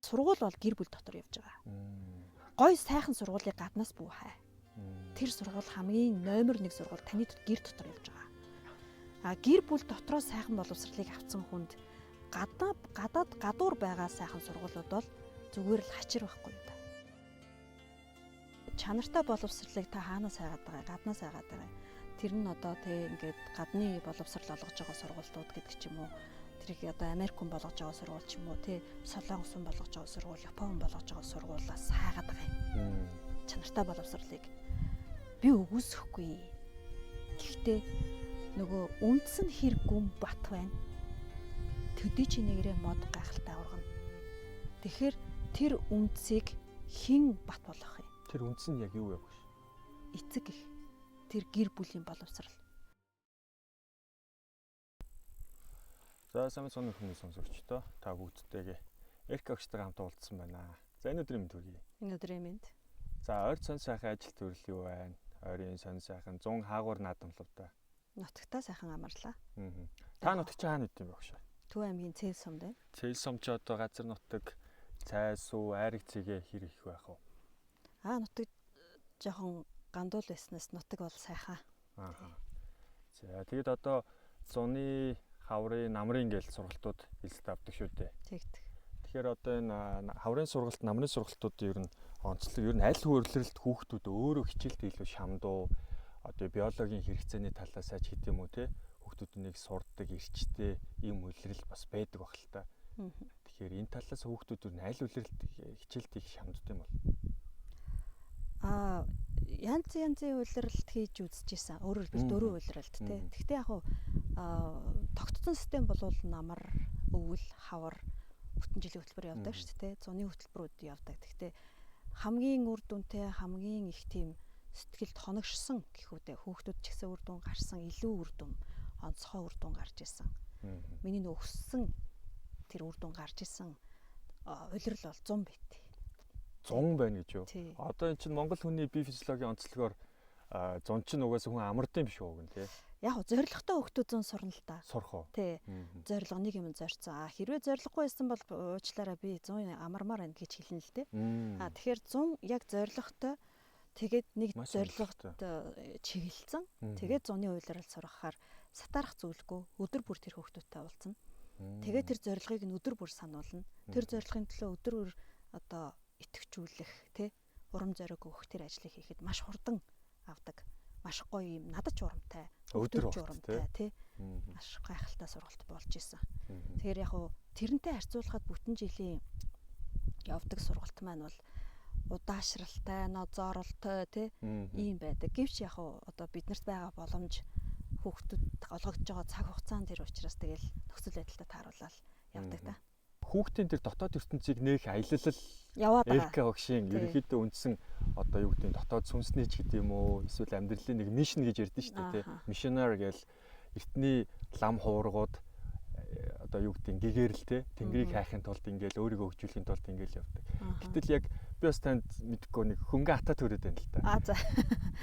сургууль бол гэр бүл дотор явж байгаа. Гой сайхан сургуулийг гаднаас бүү хай. Тэр сургууль хамгийн номер 1 сургууль таны гэр дотор явж байгаа. Гэр бүл дотроо сайхан боловсролыг авсан хүнд гадуур байгаа сайхан сургуулиуд бол зүгээр л хачир байхгүй юу та. Чанартай боловсролыг та хаанаас хайгаад байгаа, гаднаас хайгаад байгаа. Тэр нь одоо тэ ингээд гадны боловсрол олгож байгаа сургуулиуд гэдэг ч юм уу. Тэрийг одоо Америк хүн болгож байгаа сургууль ч юм уу, тэ Солонгос хүн болгож байгаа сургууль, Япон хүн болгож байгаа сургуулиас хайгаад байгаа юм. Чанартай боловсролыг би үгүйсэхгүй. Гэхдээ нөгөө үндсэн хэрэг гүн бат байна. Төдий чи нэгрээ мод гайхалтай ургана. Тэгэхээр тэр үндсийг хэн бат болгох юм? Тэр үндс нь яг юу вэ? Эцэг их. Тэр гэр бүлийн боловсрал. За сайн сонир хүмүүс сонсогчдоо та бүгдтэйгээ Эрк агштайгаа хамт уулзсан байна. За энэ өдрийн мэнд хүргэе. Энэ өдрийн мэнд. За ойр сонь сайхан ажил төрөл юу байна? Ойрын сонь сайхан 100 хаагуур наадамлавтай. Нутагтаа сайхан амарлаа. Та нутаг чи хаана үт юм бэ багш? Төв аймгийн Цээл сумд байна. Цээл сум ч одоо газар нутаг цайс уу айраг цэгээ хэр их байх вэ? Нутаг жоохон гандуул байснаас нутаг бол сайхан. За тэгэд одоо зуны хаврын намрын гээл сургалтууд эзэлт авдаг шүү дээ. Тэгдэг. Тэгэхээр одоо энэ хаврын сургалт, намрын сургалтуудын ер нь онцлог ер нь аль хөвөрлөлт хүүхдүүд өөрөө хичээлд илүү шамдуу одоо биологийн хэрэгцээний талаас аж хэд юм уу те хүүхдүүднийг сурдаг эрчтэй ийм үлрэл бас байдаг баг л та. Тэгэхээр энэ талаас хүүхдүүд ер нь аль үлрэлт хичээлд их шамддаг юм бол янзын улиралт хийж үзчихсэн. Өөрөөр хэлбэл дөрөв улиралт тий. Гэхдээ яг тогтцсон систем бол намар, өвөл, хавар бүтэн жилийн хөтөлбөр явдаг шүү дээ. Зуны хөтөлбөрүүд явдаг. Гэхдээ хамгийн үр дүнтэй, хамгийн их тийм сэтгэлд хоногшсон гэхүүдээ хүүхдүүд ч гэсэн үр дүн гарсан, илүү үр дүн, онцгой үр дүн гарч исэн. Миний өссөн тэр үр дүн гарч исэн улирал бол 100 байт. 100 байна гэж юу? Одоо эн чинь Монгол хүний бие физиологийн онцлогоор 100 ч угаасаа хүн амардсан биш үү гэн тий. Яг зоригтой хүүхдүүд 100 сурна л та. Сурах уу? Тий. Зориг нэг юм зорьцсон. Хэрвээ зориггүй байсан бол уучлаарай би 100 амармаар байна гэж хэлнэ л тий. Тэгэхээр 100 яг зоригтой тэгээд нэг зоригт чиглэлсэн. Тэгээд 100-ны уйлрал сургахаар сатаарах зүйлгүй өдөр бүр тэр хүүхдүүдтэй уулзна. Тэгээд тэр зорилгыг нь өдөр бүр сануулна. Тэр зорилгын төлөө өдөр бүр одоо итгэвчүүлэх тий урам зориг өгөх тэр ажлыг хийхэд маш хурдан авдаг. Маш гоё юм надад ч урамтай. Өдөр урамтай тий маш гайхалтай сургалт болж исэн. Тэгэхээр яг хуу тэрнтэй харьцуулахад бүтэн жилийн явдаг сургалт маань бол удаашралтай, нозооролтой тий ийм байдаг. Гэвч яг хуу одоо биднэрт байгаа боломж хүүхдүүд олгогдож байгаа цаг хугацаанд тэр учраас тэгэл нөхцөл байдалтай тааруулаад явдаг та. Хүүхдийн тэр дотоод ертөнцийг нээх аялал яваад байгаа. Эрк багшийн ерөнхийдөө үндсэн одоо юу гэдэг нь дотоод сүнснийч гэдэг юм уу эсвэл амьдралын нэг мишн гэж ярьдэн шүү дээ тий. Missionary гэж эртний лам хуургууд одоо юу гэдэг нь гэгэрл тий тэнгэрийг хайхын тулд ингээл өөрийгөө хөгжүүлэхийн тулд ингээл явдаг. Гэтэл яг би бас танд мэдгүй нэг хөнгө ата төрөд байна л та. За.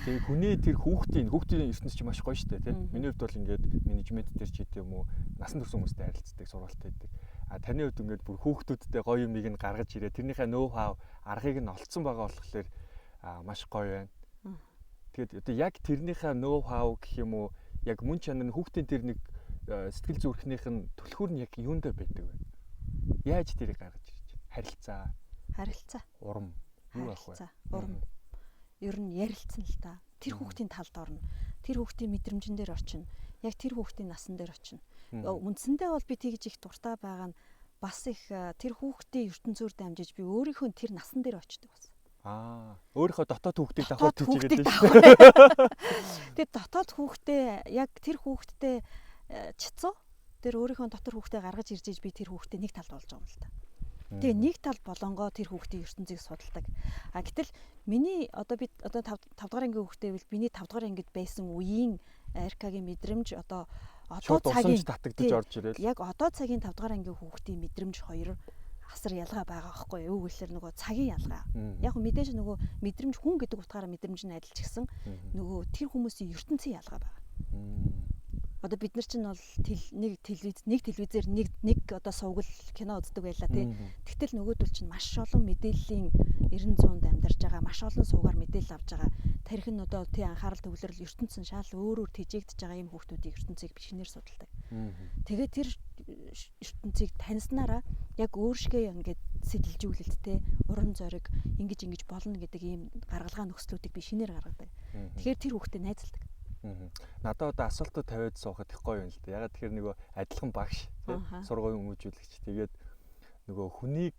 Тэгээ хүний тэр хүүхдийн ертөнц чинь маш гоё шүү дээ тий. Миний хувьд бол ингээд менежмент дээр ч гэдэг юм уу насан турш хүмүүстэй харилцдаг сургалт байдаг. Таны хувьд ингээд бүр хүүхдүүдтэй гоё юмыг нь гаргаж ирээ тэрнийхээ ноу хав аргыг нь олцсон байгаа болохоор маш гоё байна. Тэгээд одоо яг тэрнийхээ ноу хав гэх юм уу яг мөн чанар нь хүүхдийн тэр нэг сэтгэл зүрхнийх нь түлхүүр нь яг юундаа байдаг вэ? Яаж тэрийг гаргаж ирж байна? Харилцаа. Урам. Юу байх вэ? Урам. Ер нь ярилцсан л та. Тэр хүүхдийн талд орно. Тэр хүүхдийн мэдрэмжэн дээр очино. Яг тэр хүүхдийн насан дээр очино. Үндсэндээ бол би тэгж их дуртай байгаа нь бас их тэр хүүхдийн ертөнцөөр дамжиж би өөрийнхөө тэр насан дээр очдог бас. Өөрийнхөө дотоод хүүхдийг давхад түжигээд байна. Тэгээд дотоод хүүхдээ яг тэр хүүхдтэй чицүү тэр өөрийнхөө дотор хүүхдээ гаргаж ирж би тэр хүүхдээ нэг талд болж байгаа юм л та. Тэгээ нэг тал болонгоо тэр хүүхдийн ертөнцийг судалдаг. Гэтэл миний одоо би 5 дугаар ангийн хүүхдээ бол миний 5 дугаар ангид байсан үеийн Эркагийн мэдрэмж одоо цагийн татагдаж орж ирэл. Яг одоо цагийн 5 дугаар ангийн хүүхдийн мэдрэмж хоёр асар ялгаа байгаа байхгүй юу? Гэхэлэр нөгөө цагийн ялгаа. Яг мэдээж нөгөө мэдрэмж хүн гэдэг утгаараа мэдрэмж нь адилч гисэн нөгөө тэр хүмүүсийн ертөнцийн ялгаа байгаа. Одоо бид нар чинь бол нэг телевизээр нэг одоо сувгал кино үздэг байлаа тий. Тэгтэл нөгөөдөл чинь маш олон мэдээллийн 90-100-д амьдарч байгаа, маш олон суугаар мэдээлэл авч байгаа. Тарих нь одоо тий анхаарал төвлөрөл ертөнцийн шал өөрөөр тэжээгдэж байгаа юм хүүхдүүдийг ертөнцийг бичнээр судалдаг. Тэгээд тэр ертөнцийг таниснараа яг өөршгөө ингээд сэтэлжүүлэлт те урам зориг ингэж болно гэдэг ийм гаргалгаа нөхцлүүдийг би шинээр гаргадаг. Тэгэхээр тэр хүүхдэд найзалдаг. Надад одоо асуултууд тавиад суухад их гоё юм л да. Ягаад тэгэхээр нөгөө адилхан багш те сургуулийн хүмүүжүүлэгч тэгээд нөгөө хүнийг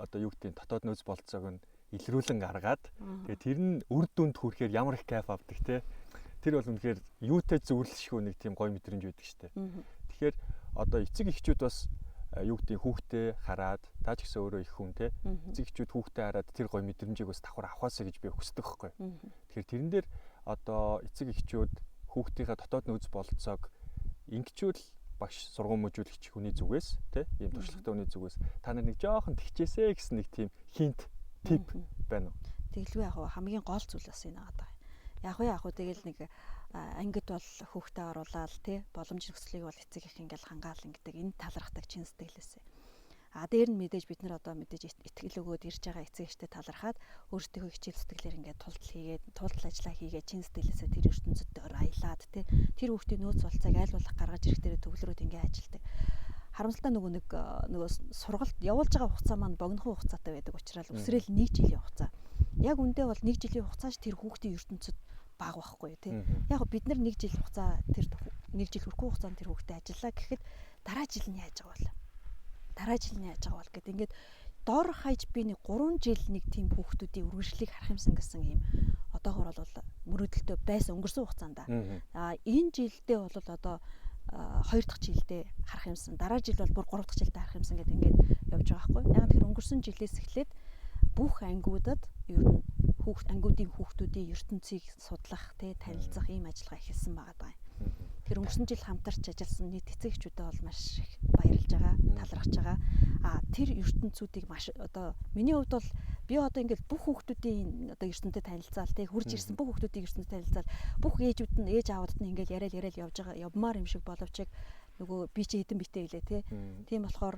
одоо юу гэдэг нь дотоод нөөц болцоог нь илрүүлэн гаргаад тэгээд тэр нь үр дүнд хүрэхээр ямар их кайф авдаг те. Тэр бол үнэхээр юутай зөвөрлөшгүй нэг тийм гоё мэдрэмж байдаг штэ. Тэгэхээр одоо эцэг эхчүүд бас юу гэдэг хүүхдээ хараад та ч гэсэн өөрөө их хүн те эцэг эхчүүд хүүхдээ хараад тэр гоё мэдрэмжийг бас давхар авахаасаа гэж би хүсдэг байхгүй. Тэгэхээр тэрэн дээр одоо эцэг эхчүүд хүүхдийнхээ дотоод нөөц бололцоог ингэчүүл багш сургууль мөжүүлэгч хүний зүгээс те ийм туршлагатай хүний зүгээс та нар нэг жоохон тэгчээсэ гэсэн нэг тийм хинт тип байна уу? Тэгэлгүй яг хамгийн гол зүйл бас энэ байгаа. Яг тэгэл нэг ангид бол хүүхдээ оруулаад тий боломж нөхцөлийг бол эцэг их ингээл хангаал ингэдэг энэ талархдаг чин сэтгэлээсээ. Дээр нь мэдээж бид нар одоо мэдээж итгэл өгөөд ирж байгаа эцэг эхтэй талархаад өөрсдийнхөө хичээл зүтгэлээр ингээд тултал ажиллаа хийгээд чин сэтгэлээсээ тэр ертөнцид аялаад тий тэр хүүхдийн нөөц болцоог аль болох гаргаж ирэх дээрээ төвлөрөөд ингээд ажилдаг. Харамсалтай нөгөө сургалт явуулж байгаа хугацаа маань богинохон хугацаатай байдаг учраас өсрөөл 1 жилийн хугацаа. Яг үндэ бол 1 жилийн хугацааш тэр хүүхдийн ертөнцид баг байхгүй тий. Яг бид нар 1 жил хугацаа тэр 1 жил хүрхгүй хугацаанд тэр хүүхдэд ажиллаа гэхэд дараа жил нь яаж байгаа бол? Дараа жил нь яаж байгаа бол гэд ингээд дор хаяж би нэг 3 жил нэг тийм хүүхдүүдийн үргэлжлэлийг харах юмсан гэсэн юм. Одоогор бол мөрөөдөлтөй байсан өнгөрсөн хугацаанд. Энэ жилдээ бол одоо 2 дахь жилдээ харах юмсан. Дараа жил бол бүр 3 дахь жилдээ харах юмсан гэдэг ингээд явж байгаа байхгүй. Яг тэр өнгөрсөн жилээс эхлээд бүх ангиудад ер нь ангиудын хүүхдүүдийн ертөнцийг судлах, танилцах ийм ажиллагаа эхэлсэн байгаа даа. Тэр өнгөрсөн жил хамтарч ажилласан нийт эцэг эхчүүдэд бол маш их баярлж байгаа, талархаж байгаа. Тэр ертөнцүүдийг маш одоо миний хувьд бол би одоо ингээд бүх хүүхдүүдийн одоо ертөнцөд танилцаал хурж ирсэн бүх хүүхдүүдийн ертөнцөд танилцаал бүх ээжүүд нь ээж аавууд нь ингээд яриад явж байгаа явмаар юм шиг боловч нөгөө би чи хэдэн битээ гэлээ тийм болохоор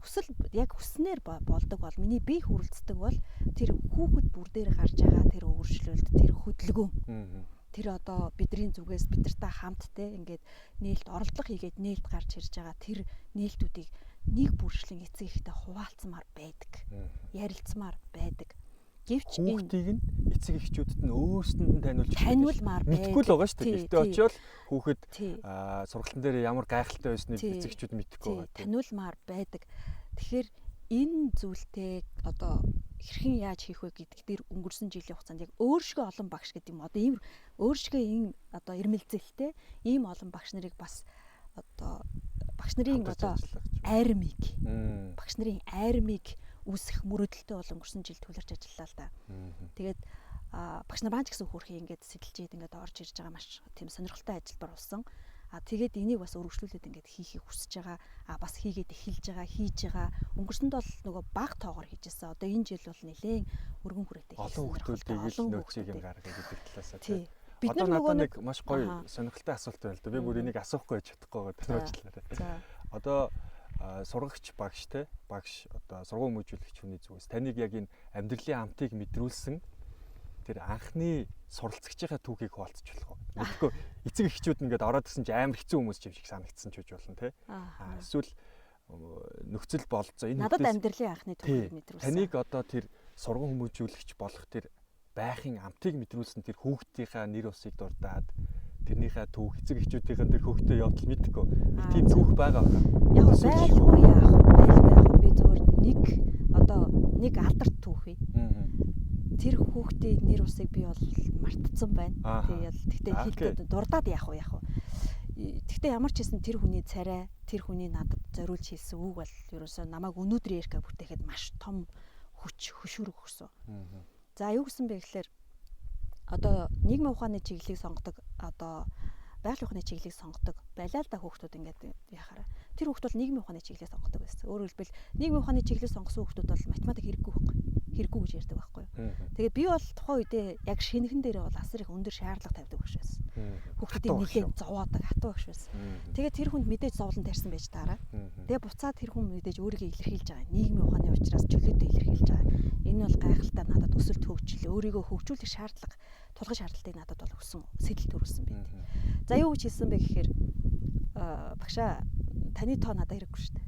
хүсэл яг хүснээр болдог бол миний бие хүрэлцдэг бол тэр хүүхэд бүр дээр гарч байгаа тэр өөрчлөлт тэр хөдөлгөөн тэр одоо бидний зүгээс бидэртэй хамт те ингээд нээлт оролдлого хийгээд нээлт гарч ирж байгаа тэр нээлтүүдийг нэг бүршлэн эцэг ихтэй хуваалцмаар байдаг ярилцмаар байдаг гэвч хүүхдийг нь эцэг эхчүүдэд нь өөрсдөнд нь таниулмаар мэдхгүй л байгаа шүү дээ. Гэхдээ очиод хүүхэд сургалтын дээр ямар гайхалтай байсныг эцэг эхчүүд мэдэхгүй байгаа. Таниулмаар байдаг. Тэгэхээр энэ зүйлтэй одоо хэрхэн яаж хийх вэ гэдэг дээр өнгөрсөн жилийн хугацаанд яг өөршгөө олон багш гэдэг юм одоо ийм өөршгөө энэ одоо ирмэлзэлтэй ийм олон багш нарыг бас одоо багш нарын одоо айрмыг үүсэх мөрөөдөлтөй бол өнгөрсөн жил төлөрч ажиллалаа л да. Тэгээд багш нар маань ч гэсэн хөрхий ингээд сэтэлжээд ингээд орж ирж байгаа маш тийм сонирхолтой ажилбар болсон. Тэгээд энийг бас өргөжлүүлээд ингээд хийхийг хүсэж байгаа. Бас хийгээд эхэлж байгаа, хийж байгаа. Өнгөрсөнд бол нөгөө баг тоогоор хийжсэн. Одоо энэ жил бол нэлээд өргөн хүрээтэй хийсэн. Олон хүмүүсийг л нөөцийг юм гаргаж ирдэг талаасаа тийм. Бид нар нөгөө нэг маш гоё сонирхолтой асуулт байна л да. Би бүр энийг асуухгүй байж чадахгүй байгаа тоочлаарай. Одоо сургагч багш те багш одоо сургууль мөжүүлэгч хүний зүгээс таныг яг энэ амьдралын амтыг мэдрүүлсэн тэр анхны суралцагчийнхаа түүхийг хуваалцж болох уу? Тэгэхгүй эцэг эхчүүд ингээд ороод ирсэн чи амар хэцүү хүмүүс юм шиг санагдсан ч гэж болно те. Эсвэл нөхцөл болцоо энэ надад амьдралын анхны түүхийг мэдрүүлсэн. Таныг одоо тэр сургууль мөжүүлэгч болох тэр байхын амтыг мэдрүүлсэн тэр хүүхдийнхаа нэр усыг дурдаад тэрнийхээ түүх эцэг эхчүүдийн тэр хөвгтөө явдал мэдхгүй. Тийм түүх байгаа байна. Яг байлгүй би зөвөр нэг алдарт түүх бий. Тэр хүүхдийн нэр усыг би бол мартцсан байна. Тэгтээ хэлдэг дурдаад яах вэ? Тэгтээ ямар ч хэсэн тэр хүний царай, тэр хүний надад зориулж хэлсэн үг бол ерөөсөө намайг өнөөдрийн эрхэ бүтээхэд маш том хөшүүрэг өгсөн. За юу гэсэн бэ гэхээр одоо нийгмийн ухааны чиглэлийг сонгодог одоо байгалийн ухааны чиглэлийг сонгодог байлаа л да хүүхдүүд ингээд яхаараа тэр хүүхд бол нийгмийн ухааны чиглэлийг сонгодог байсан. Өөрөөр хэлбэл нийгмийн ухааны чиглэлийг сонгосон хүүхдүүд бол математик хэрэггүй байхгүй. хэрэггүй гэж ярьдаг байхгүй юу. Тэгээ би бол тухайн үедээ яг шинэхэн дээрээ бол асар их өндөр шаардлага тавьдаг багш байсан. Хүүхдүүдийг нэлээд зовоодаг хатуу багш байсан. Тэгээ тэр хүнд мэдээж зовлон тарьсан байж таараа. Тэгээ буцаад тэр хүн мэдээж өөрийгөө илэрхийлж байгаа. Нийгмийн ухааны учраас чөлөөтэй илэрхийлж байгаа. Энэ бол гайхалтай надад өсөлт хөгжил, өөрийгөө хөгжүүлэх шаардлага, тулгын шаардлагыг надад бол өгсөн, сэтэл төрүүлсэн байт. За юу гэж хэлсэн бэ гэхээр багшаа таны тоо надад хэрэггүй шүү дээ.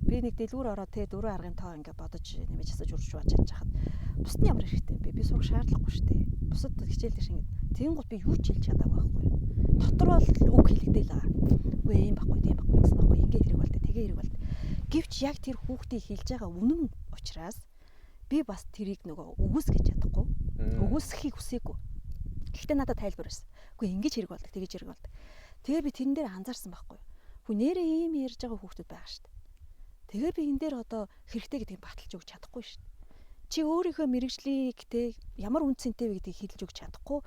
Би нэг дэлгүүр ороод те дөрөв аргын тоо ингээ бодож нэмэж асаж урьж бууж чадж хахад бусдын ямар хэрэгтэй юм бэ? Би сурах шаардлагагүй шүү дээ. Бусад хичээлдэр шингээд тэгэн гол би юу ч хэлж чадаагүй байхгүй юу? Дотор бол үг хэлэгдээл байгаа. Үгүй ийм байхгүй, тийм байхгүй, ингэсэн байхгүй, ингээд хэрэг болтой, тэгээ хэрэг болтой. Гэвч яг тэр хүүхдийг хэлж байгаа үнэн учраас би бас тэрийг нөгөө үгүйсгэж чадахгүй. Үгүйсгэхийг хүсээгүй. Гэхдээ надад тайлбар байсан. Үгүй ингэж хэрэг болдог, тэгэж хэрэг болдог. Тэгээ би тэрэн дээр анзаарсан байхгүй юу? Хүү нэрээ ийм ярьж байгаа хүүхдүүд байгаа шүү дээ. Тэгээ би энэ дээр одоо хэрэгтэй гэдгийг баталж өгч чадахгүй шүү дээ. Чи өөрийнхөө мэрэгжлийг те ямар үнцэнтэй вэ гэдгийг хэлж өгч чадахгүй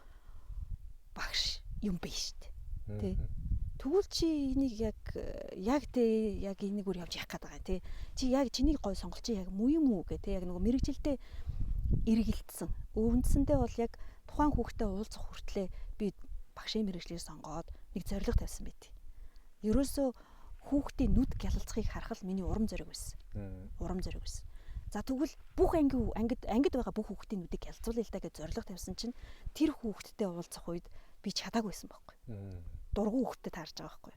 багш юм бэ шүү дээ. Тэ. Тэгвэл чи энийг яг энийг үр явж явах гээд байгаа те. Чи яг чиний гой сонголт чи яг муу юм уу гэх те яг нөгөө мэрэгжилтэй эргэлдсэн. Үндсэндээ бол яг тухайн хүүхдэд уулзах хүртлээр би багшийн мэрэгжлийг сонгоод нэг зорилго тавьсан байт. Ерөөсөө хүүхдийн нүд гялалцахыг харах л миний урам зориг байсан. Урам зориг байсан. За тэгвэл бүх ангид байгаа бүх хүүхдийн нүдийг гялалцуулъя л та гэж зорилго тавьсан чинь тэр хүүхдтэй уулзах үед би чадаагүйсэн байхгүй. Дургу хүүхдэд таарж байгаа байхгүй.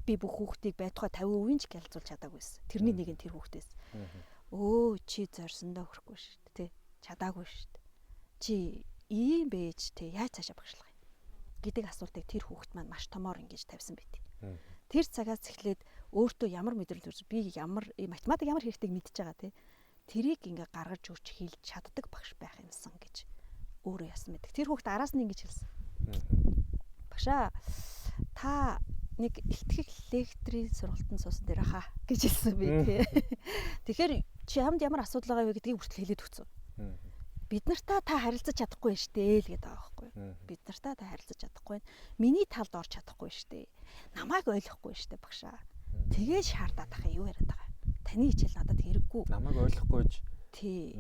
Би бүх хүүхдийг байтугай 50% ч гялалцуулж чадаагүйсэн. Тэрний нэг нь тэр хүүхдээс. Өө чи зорьсондоо хүрэхгүй шүү дээ, тэ. Чадаагүй шүү дээ. Чи ийм бэж тэ яаж цаашаа багшлах юм гэдэг асуултыг тэр хүүхд маань маш томоор ингэж тавьсан байт. Тэр цагаас эхлээд өөртөө ямар мэдрэл төрж би ямар математик ямар хэрэгтэйг мэдчихэж байгаа те тэрийг ингээ гаргаж өгч хэлж чаддаг багш байх юмсан гэж өөрөө яасан мэдэг. Тэр хүүхд араас нь ингэж хэлсэн. Багшаа та нэг ихтгэх лектрийн сургалтанд суусан дээр хаа гэж хэлсэн би те. Тэгэхээр чи ямар асуудал байгаа вэ гэдгийг хүртэл хэлээд өгсөн. Бид нартаа та харилцаж чадахгүй штэ л гэдэг байгаа байхгүй юу? Бид нартаа та харилцаж чадахгүй. Миний талд орж чадахгүй штэ. Намайг ойлгохгүй штэ багшаа. Тэгээд шаардаад ахаа юу яриад байгаа. Таны хичээл надад хэрэггүй. Намайг ойлгохгүйж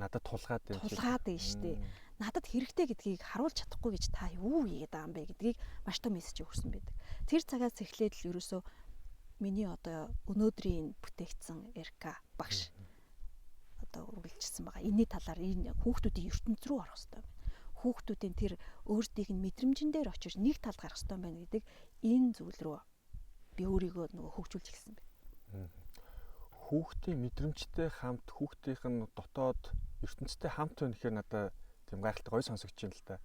надад тулгаад байна. Тулгаад байна штэ. Надад хэрэгтэй гэдгийг харуулж чадахгүй гэж та юу хийгээд байгаа юм бэ гэдгийг маш том мессеж өгсөн байдаг. Тэр цагаас эхлээд л ерөөсөө миний одоо өнөөдрийн бүтээгдсэн РК багш үргэлжилсэн байгаа. Энэний талаар энэ хүүхдүүдийн ертөнц рүү орох хэрэгтэй байна. Хүүхдүүдийн тэр өөрсдийг нь мэдрэмжэн дээр очиж нэг талд гарах хэрэгтэй байна гэдэг энэ зүйл рүү би өөрийгөө нөгөө хөгжүүлж эхэлсэн байна. Хүүхдийн мэдрэмжтэй хамт хүүхдийнх нь дотоод ертөнцтэй хамт байна гэхээр надад тийм гайхалтай гоё сонсогдож байна л та.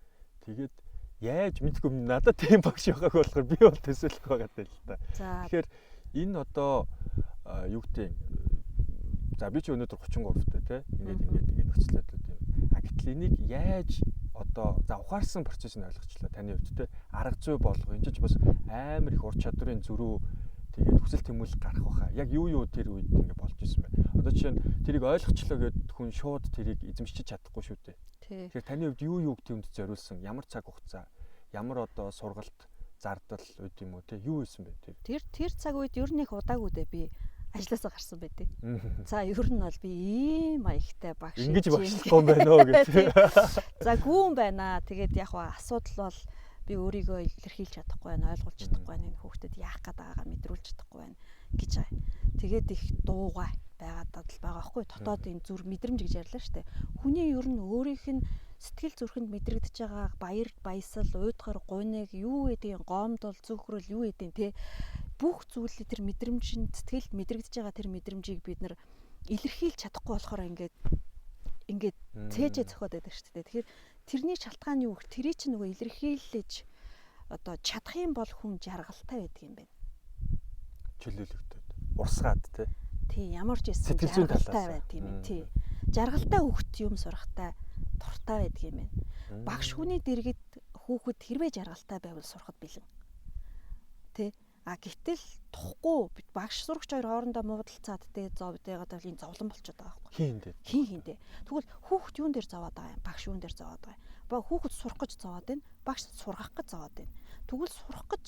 Тэгээд яаж мэдгүй надад тийм багш байгааг болохоор би бол төсөөлөх байгаад л та. Тэгэхээр энэ одоо юу гэдэг за би чи өнөөдөр 33-тай тий ингээд нөхцөлөд юм. Гэтэл энийг яаж одоо за ухаарсан процессыг ойлгочлаа таны хувьд тий арга зүй болгох энэ ч бас амар их ур чадварын зөрүү тэгээд хүсэл тэмүүлэл гарах баха. Яг юу тэр үед ингээд болж исэн байна. Одоо жишээ нь тэрийг ойлгочлоо гэд хүн шууд тэрийг эзэмшиж чадахгүй шүү дээ. Тэгэхээр таны хувьд юу гэмт зориулсан ямар цаг хугацаа ямар одоо сургалт зардал үт юм уу тий юу исэн бэ тэр цаг үед ер нь их удаагүй дээ би ажлаасаа гарсан байдیں۔ За ер нь бол би ийм маягтай багш ингэж багшлахгүй юм байна уу гэж. За гүүн байна. Тэгээд яг хаа асуудал бол би өөрийгөө илэрхийлж чадахгүй байна, ойлгуулж чадахгүй байна, энэ хүүхдэд яах гээд байгаагаа мэдрүүлж чадахгүй байна гэж байгаа. Тэгээд их дуугай байгаад байгаа байхгүй. Дотоод энэ зүр мэдрэмж гэж ярьлаа шүү дээ. Хүний ер нь өөрийнх нь сэтгэл зүрхэнд мэдрэгдэж байгаа баяр, баясал, уйдгар, гуниг, юу гэдгийг гомдол, зүхрэл, юу гэдгийг те бүх зүйлээ тэр мэдрэмжинд сэтгэлд мэдрэгдэж байгаа тэр мэдрэмжийг бид нар илэрхийлж чадахгүй болохоор ингээд цээжээ зөхиод байдаг шүү дээ. Тэгэхээр тэрний шалтгаан юу гэх тэрий чинь нөгөө илэрхийлж одоо чадах юм бол хүн жаргалтай байдаг юм байна. Чөлөөлөгдөд. Урсгаад тий ямар ч юм жаргалтай байдаг юм байна. Тий. Жаргалтай хүүхэд юм сурахтай дуртай байдаг юм байна. Багш хүний дэргэд хүүхэд хэрвээ жаргалтай байвал сурахад бэлэн. Тий. Гэтэл тухгүй багш сурагч хоёр хоорондоо муудалцаад те зовдойгоод бол энэ зовлон болчиход байгаа байхгүй. Хин дээ. Тэгвэл хүүхд юун дээр зовоод байгаа юм? Багш юун дээр зовоод байгаа юм? Ба хүүхд сурах гэж зовоод байна. Багш сургах гэж зовоод байна. Тэгвэл сурах гэж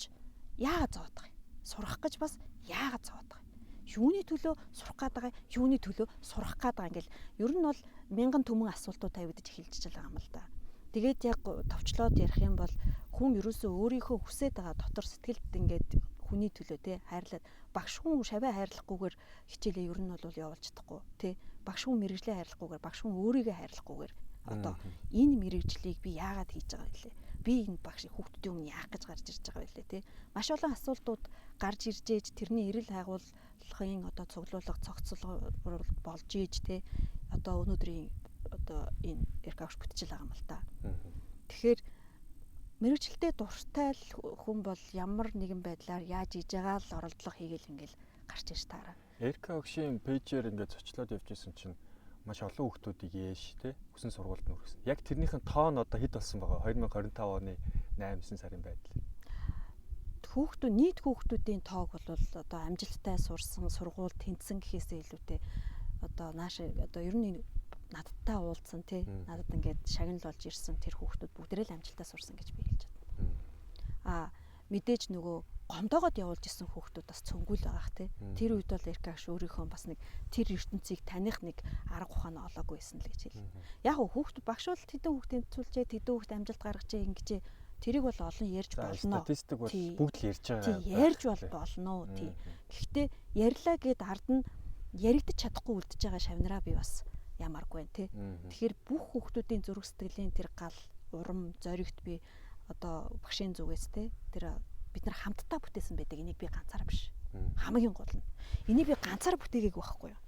яагаад зовоод байгаа юм? Сурах гэж бас яагаад зовоод байгаа юм? юуны төлөө сурах гээд байгаа, юуны төлөө сурах гээд байгаа ингээл ер нь бол мянган төмөн асуултууд тавигдаж эхэлж байгаа юм л да. Тэгээд яг товчлоод ярих юм бол хүн ерөөсөө өөрийнхөө хүсэж байгаа дотор сэтгэлд ингээд хүний төлөө те хайрлаад багш хүн шаваа хайрлахгүйгээр хичээлээ ер нь бол явуулж чадахгүй те багш хүн мэрэгжлээ хайрлахгүйгээр багш хүн өөрийгөө хайрлахгүйгээр одоо энэ мэрэгжлийг би яагаад хийж байгаа вэ? Би энэ багшийг хүүхдүүдийн өмнө яах гэж гарч ирж байгаа вэ те маш олон асуултууд гарч ирж ээж тэрний эрэл хайгуулгын одоо цуглуулга цогцлол болж ээж те одоо өнөөдрийн одоо энэ эргавч бүтчихэл байгаа юм л та. Тэгэхээр мэрэгчлэлтэй дуртай хүн бол ямар нэгэн байдлаар яаж хийж байгаа л оролдлого хийгээл ингээл гарч иж таараа. Эрка өгшийн пэйжээр ингээд зочлоод явж исэн чинь маш олон хүүхдүүдийг яаш те хүсэн сургуульд нүргэсэн. Яг тэрнийхэн тоо нь одоо хэд болсон байгаа 2025 оны 8-9 сарын байдал. Нийт хүүхдүүдийн тоог бол одоо амжилттай сурсан сургууль тэнцсэн гэхээсээ илүүтэй одоо нааш одоо ер нь надтай уулзсан тий надад ингээд шагнал болж ирсэн тэр хүүхдүүд бүгдээ л амжилттай сурсан гэж би хэлж байна. Мэдээж нөгөө гомдоогод явуулж исэн хүүхдүүд бас цөнгөл байгаах тий. Тэр үед бол Эркаш өөрийнхөө бас нэг тэр ертөнцийг таних нэг арга ухаан олоогүй байсан л гэж хэлнэ. Яг хүүхд багш бол тэдэн хүүхдэд тэнцүүлжээ тэдэн хүүхд амжилт гаргажээ ингэжээ тэрийг бол олон ярьж болно. Статистик бол бүгд л ярьж байгаа. Тий ярьж болно тий. Гэхдээ ярьлаа гэд ард нь яригдчих чадахгүй үлдэж байгаа шавнараа би бас ямаргүй байна тий. Тэгэхээр бүх хүүхдүүдийн зүрх сэтгэлийн тэр гал урам зоригт би одоо багшийн зүгээс тий тэр бид нар хамтдаа бүтээсэн байдаг. Энийг би ганцаараа биш. Хамгийн гол нь энийг би ганцаараа бүтээгээгүй байхгүй юу?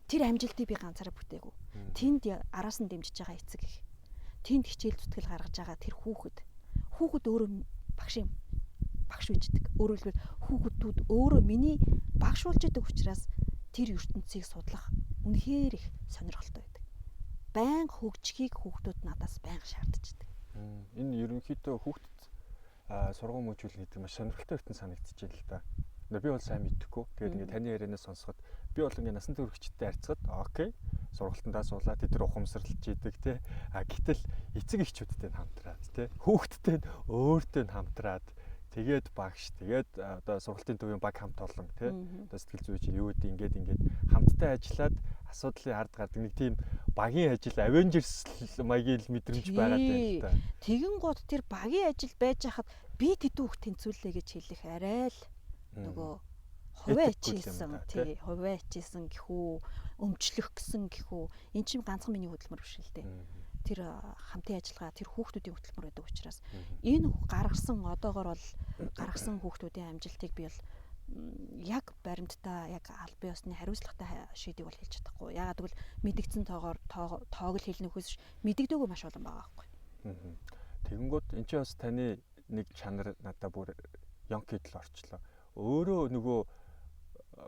Тэр амжилтыг би ганцаараа бүтээгүй. Тэнд араас нь дэмжиж байгаа эцэг их. Тэнд хичээл зүтгэл гаргаж байгаа тэр хүүхэд өөрөө багш үждэг. Өөрөөр хэлбэл хүүхдүүд өөрөө миний багшуулж идэг учраас тэр ертөнцийг судлах үнэхээр их сонирхолтой байдаг. Байнга хөгжихийг хүүхдүүд надаас байнга шаарддаг. Энэ ерөнхийдөө хүүхдэд сургууль мөжүүлэх гэдэг маш сонирхолтой ертөнц санагдчихжээ л да. Би бол сайн мэдэхгүй. Тэгээд ингээд таны ярианаас сонсоход би бол ингээд насан туршидтай харьцаад окей сургалтандаа суулаад тэд нар ухамсарлаж идэг те. Гэтэл эцэг эхчүүдтэй хамтраад те. Хүүхдтэй өөртөө хамтраад тэгээд багш тэгээд одоо сургалтын төвийн баг хамт олон те. Одоо сэтгэл зүйч юу гэдэг ингээд хамтдаа ажиллаад асуудлын ард гардаг нэг тийм багийн ажил Avengers маягийн мэдрэмж байгаад байна л да. Тэгэн гот тэр багийн ажил байж хахад би тэдүүх тэнцвүүлээ гэж хэлэх арай л нөгөө хувиачилсан тий хувиачилсан гэхүү өмчлөх гэсэн гэхүү эн чинь ганцхан миний хөдөлмөр биш л дээ. Тэр хамтын ажиллагаа тэр хүүхдүүдийн хөдөлмөр байдаг учраас энэ гаргасан одоогор бол гаргасан хүүхдүүдийн амжилтыг би бол яг баримттай яг аль бие усны хариуцлагатай шийдийг бол хэлж чадахгүй. Ягаад гэвэл мэдгдсэн тоог л хэлнэхээс мэддэгдээгүй маш олон байгаа байхгүй. Тэгэнгүүт эн чинь бас таны нэг чанар надад бүр ёнкид л орчлоо. Өөрөө нөгөө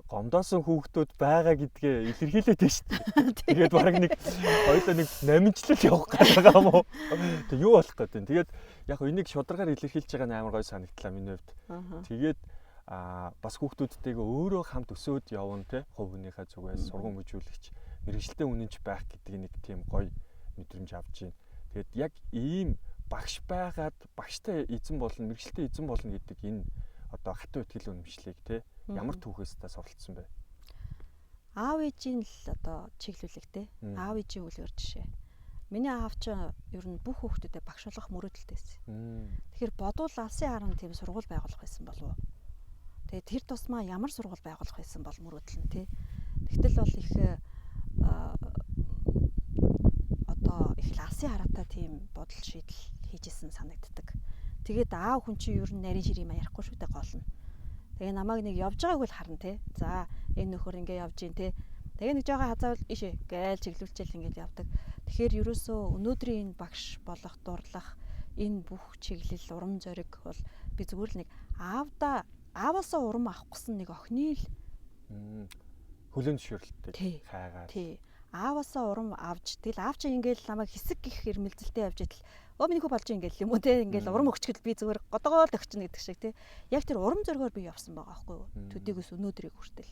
гомдоосон хүүхдүүд байгаа гэдгээ илэрхийлээд байна шүү дээ. Тэгээд бараг нэг хоёулаа нэг намжлал явах гэдэг юм уу? Тэг юу болох гэдэг юм. Тэгээд яг энийг шударгаар илэрхийлж байгаа нь амар гоё санагдлаа миний хувьд. Тэгээд бас хүүхдүүдтэйгээ өөрөө хамт өсөөд явна те хувь хүнийхээ зүгээс сургууль мөжүүлэгч мэрэгчлээ үнэнч байх гэдэг нэг тийм гоё мэдрэмж авч байна. Тэгээд яг ийм багш байгаад багштай эзэн болно, мэрэгчлээ эзэн болно гэдэг энэ одоо хатуу итгэл үнэмшлийг те ямар түүхээс та суралцсан бэ? Аав ээжийн л одоо чиглүүлэг те. Аав ээжийн үлгэр жишээ. Миний аав ч ер нь бүх хүүхдүүдэд багш болох мөрөөдөлтэй байсан. Тэгэхээр бодвол алсын харан тийм сургууль байгуулах байсан болов уу? Тэгээд тэр тусмаа ямар сургууль байгуулах байсан бол мөрөөдөл нь те. Тэгтэл бол их одоо их алсын хараатай тийм бодол шийдэл хийжсэн санагддаг. Тэгээд аав хүн чинь ер нь нарийн ширээ маяхгүй шүү дээ гол нь. Тэгээ намайг нэг явж байгааг л харна те. За энэ нөхөр ингэ явж гин те. Тэгээ нэг жоохон хазаавал ишээ гээл чиглүүлчихэл ингэж явдаг. Тэгэхээр ерөөсөө өнөөдрийн энэ багш болох дурлах энэ бүх чиглэл урам зориг бол би зүгээр л нэг ааваасаа урам авах гэсэн нэг охины л хүлэн зөвшөөрлөлтийг хайгаад. Тий. Ааваасаа урам авч тэгэл аав чинь ингээл намайг хэсэг гих хэрмэлзэлтэй явж идэл миний хүү болж ингээл юм уу те ингээл урам өгчгөл би зүгээр годогоол өгчнө гэдэг шиг те яг тэр урам зоригоор би явсан байгаа байхгүй юу төдийгөөс өнөөдрийг хүртэл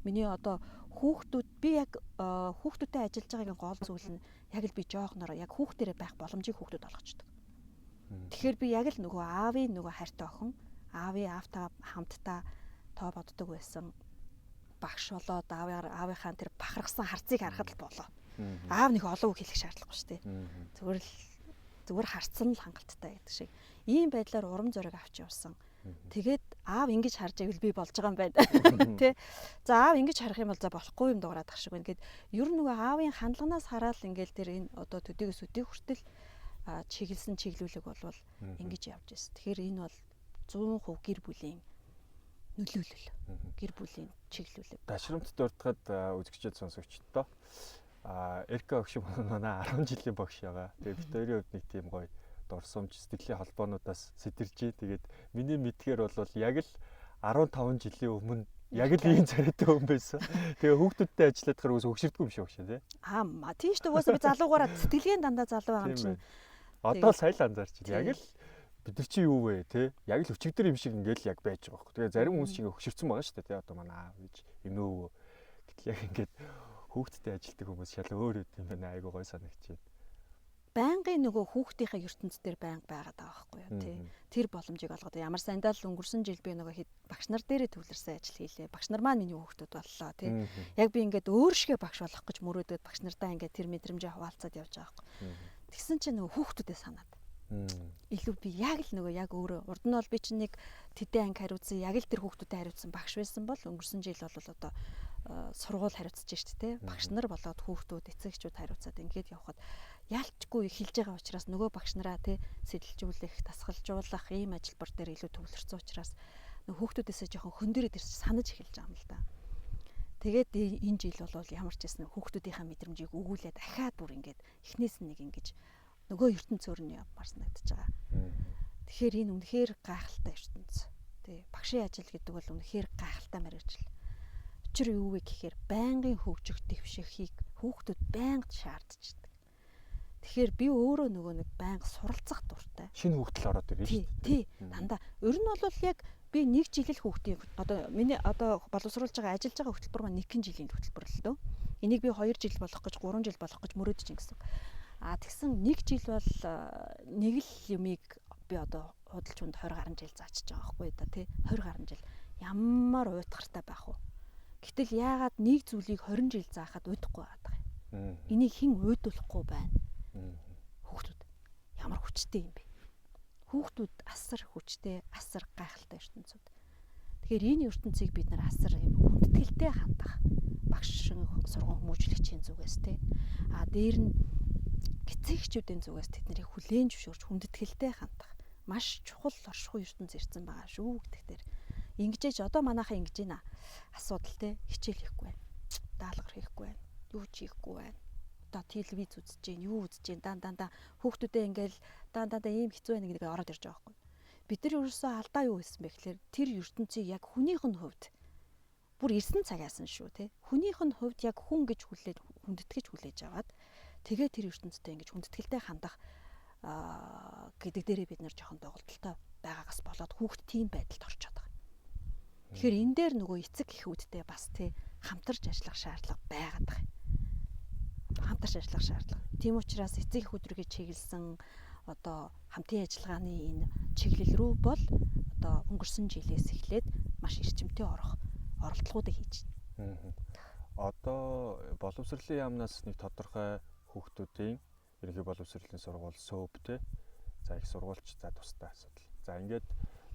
миний одоо хүүхдүүд би яг хүүхдүүдтэй ажиллаж байгаагийн гол зүйл нь яг л би жоохноор яг хүүхдэрээ байх боломжийг хүүхдүүд олгочдөг. Тэгэхээр би яг л нөгөө аавын нөгөө хайртай охин аавын аавтаа хамтдаа тоо боддог байсан. багш болоод аавынхаа тэр бахархсан харцыг харахад л болоо. Аав нэг олон үг хэлэх шаардлагагүй шүү дээ. Зүгээр харцсан л хангалттай гэдэг шиг. Ийм байдлаар урам зориг авч явсан. Тэгээд аав ингэж харж байвал би болж байгаа юм байна. Тэ. За аав ингэж харах юм бол за болохгүй юм дуурайдах шиг байна. Гэт ер нь нөгөө аавын хандлаганаас хараад ингээл тэр энэ одоо төдийгөөс өдий хүртэл чиглэсэн чиглүүлэг болвол ингэж явж байсан. Тэгэхээр энэ бол 100% гэр бүлийн нөлөөлөл. Гэр бүлийн чиглүүлэг. Ташрамт дурдахад үзэгчид сонсогчдоо Эрка багш манай 10 жилийн багш байгаа. Тэгээд бид хоёрын хувьд нэг тийм гоё дурсамж сэтгэлийн холбоонуудаас сэтэржээ. Тэгээд миний мэдгээр бол яг л 15 жилийн өмнө яг л ийм царайтай хүн байсан. Тэгээ хүүхдүүдтэй ажиллахаар үс хөгшөрдгүй юм шиг багш тий. Тийм шүү дээ. Угаасаа би залуугаараа сэтгэлгээний дандаа залуу байгаа юм чинь. Одоо сайн л анзаарч байна. Яг л бид нар чи юу вэ те? Яг л өчигдөр юм шиг ингээл яг байж байгаа байхгүй. Тэгээ зарим хүмүүс чинь хөгшөрцөн байгаа шүү дээ те. Одоо манай аав гэж эмээ гэтэл яг ингээд хүүхдтэй ажилтдаг хүмүүс шал өөр юм байна. Айгуу гой санагч байна. Байнгын нөгөө хүүхдийнхээ ертөнц дээр байнга байгаад байгаа байхгүй юу тий. Тэр боломжийг олгоод ямар сандал өнгөрсөн жил би нөгөө багш нар дээрээ төвлөрсөн ажил хийлээ. Багш нар маань миний хүүхдүүд боллоо тий. Яг би ингээд өөр шигэ багш болох гэж мөрөөдөд багш нартаа ингээд тэр мэдрэмжээ хуваалцаад явж байгаа байхгүй. Тэгсэн чинь нөгөө хүүхдүүдээ санаад. Илүү би яг л нөгөө яг өөрөө урд нь бол би чинь нэг тэдэн анги хариуцсан яг л тэр хүүхдүүдэд хариуцсан багш байсан бол өнгөрсөн жил бол одоо сургууль хариуцж штэ тий. Багш нар болоод хүүхдүүд эцэгчүүд хариуцаад ингээд явхад ялчгүй хэлж байгаа учраас нөгөө багш нараа тий сэтэлжүүлэх, тасгалжуулах ийм ажилбар дээр илүү төвлөрсөн учраас нөгөө хүүхдүүдээсээ жоохон хөндөрөөд ирж санаж эхэлж байгаа юм л да. Тэгээд энэ жил бол ямар ч гэсэн хүүхдүүдийнхээ мэдрэмжийг өгүүлээд дахиад бүр ингээд эхнээс нь нэг ингэж нөгөө ертөнцөөр нь явмаар санагдаж байгаа. Тэгэхээр энэ үнэхээр гайхалтай ертөнц. Тий багшийн ажил гэдэг бол үнэхээр гайхалтай мэргэжил. Учир юу вэ гэхээр байнгын хөгжих дэвшихийг хүүхдүүд байнга шаардж байдаг. Тэгэхээр би өөрөө нөгөө нэг байнга суралцах дуртай. Шинэ хүүхдэл ороод ирнэ шүү дээ. Тий. Дандаа. Ер нь бол яг би нэг жил л хүүхдийн одоо миний одоо боловсруулж байгаа ажиллаж байгаа хөтөлбөр маань 1 жилийн хөтөлбөр л дөө. Энийг би 2 жил болох гэж 3 жил болох гэж мөрөөдөж ин гэсэн. Тэгсэн 1 жил бол нэг л юмыг би одоо худалч хүнд 20 гаруй жил заачиж байгаа байхгүй да тий 20 гаруй жил ямар уйтгартай байх вэ? Гэтэл яагаад нэг зүйлийг 20 жил заахад уйдахгүй байгаа юм. Энийг хэн уйдуулахгүй байна? Хүүхдүүд ямар хүчтэй юм бэ? Хүүхдүүд асар хүчтэй, асар гайхалтай ертөнцүүд. Тэгэхээр энэ ертөнцийг бид нар асар юм хүндэтгэлтэй хандах багш сургууль хүмүүжлэгчийн зүгээс тий. Дээр нь эцэгчүүдийн зүгээс тэднийг хүлээн зөвшөөрч хүндэтгэлтэй хандах маш чухал оршихуй ертөнц ирсэн байгаа шүү гэдэгтэр. Ингэжээж одоо манайхаа ингэж байна. Асуудал те хичээл хийхгүй байна. Даалгавар хийхгүй байна. Юу ч хийхгүй байна. Одоо телевиз үзэж гин, юу үзэж гин, дандаа хүүхдүүдээ ингээл дандаа ийм хэцүү байна гэдэг ороод ирж байгаа байхгүй. Бид нар ерөөсөө алдаа юу хийсэн бэ гэхээр тэр ертөнцийг яг хүнийх нь хувьд бүр ирсэн цагаасан шүү те. Хүнийх нь хувьд яг хүн гэж хүлээж хүндэтгэж хүлээж аваад тэгээ тэр ертөнцтэй ингэж хүндэтгэлтэй хандах гэдэг дээрээ бид нэр жоохон доголдолтой байгаагаас болоод хүүхд тийм байдалд орчод байгаа. Тэгэхээр энэ дээр нөгөө эцэг эхүүдтэй бас тий хамтарч ажиллах шаардлага байгаад байгаа. Хамтарч ажиллах шаардлага. Тийм учраас эцэг эхүүдрүүгээ чиглэсэн одоо хамтын ажиллагааны энэ чиглэл рүү бол одоо өнгөрсөн жилээс эхлээд маш эрчимтэй оролдлогуудыг хийж байна. Одоо боловсролын яамнаас нэг тодорхой хүүхдүүдийн ерөнхий боловсролын сургууль СΟБ те. За их сургуульч за тустай асуудал. За ингээд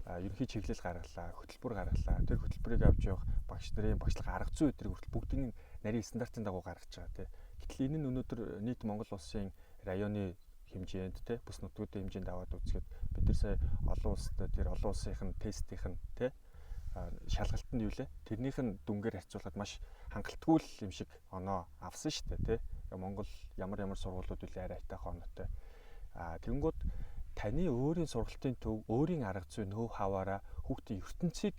ерөнхий чиглэл гаргалаа, хөтөлбөр гаргалаа. Тэр хөтөлбөрийг авч явах багш нарын багшлах арга зүй өдрийг хүртэл бүгдийн нарийн стандартын дагуу гаргаж байгаа те. Гэтэл энэ нь өнөөдөр нийт Монгол улсын районы хэмжээнд те бүс нутгуудын хэмжээнд аваад үзэхэд бид нар сая олон улстай тэр олон улсынх нь тестийнх нь те шалгалтанд юу лээ. Тэрнийх нь дүнгээр харьцуулахад маш хангалтгүй юм шиг оноо авсан шүү дээ те. Монгол ямар сургуулиуд үлээ арай айтайхан оноотой. Тэгэнгүүт таны өөрийн сургалтын төв, өөрийн арга зүй нөө хаваараа хүүхдийн ертөнцийг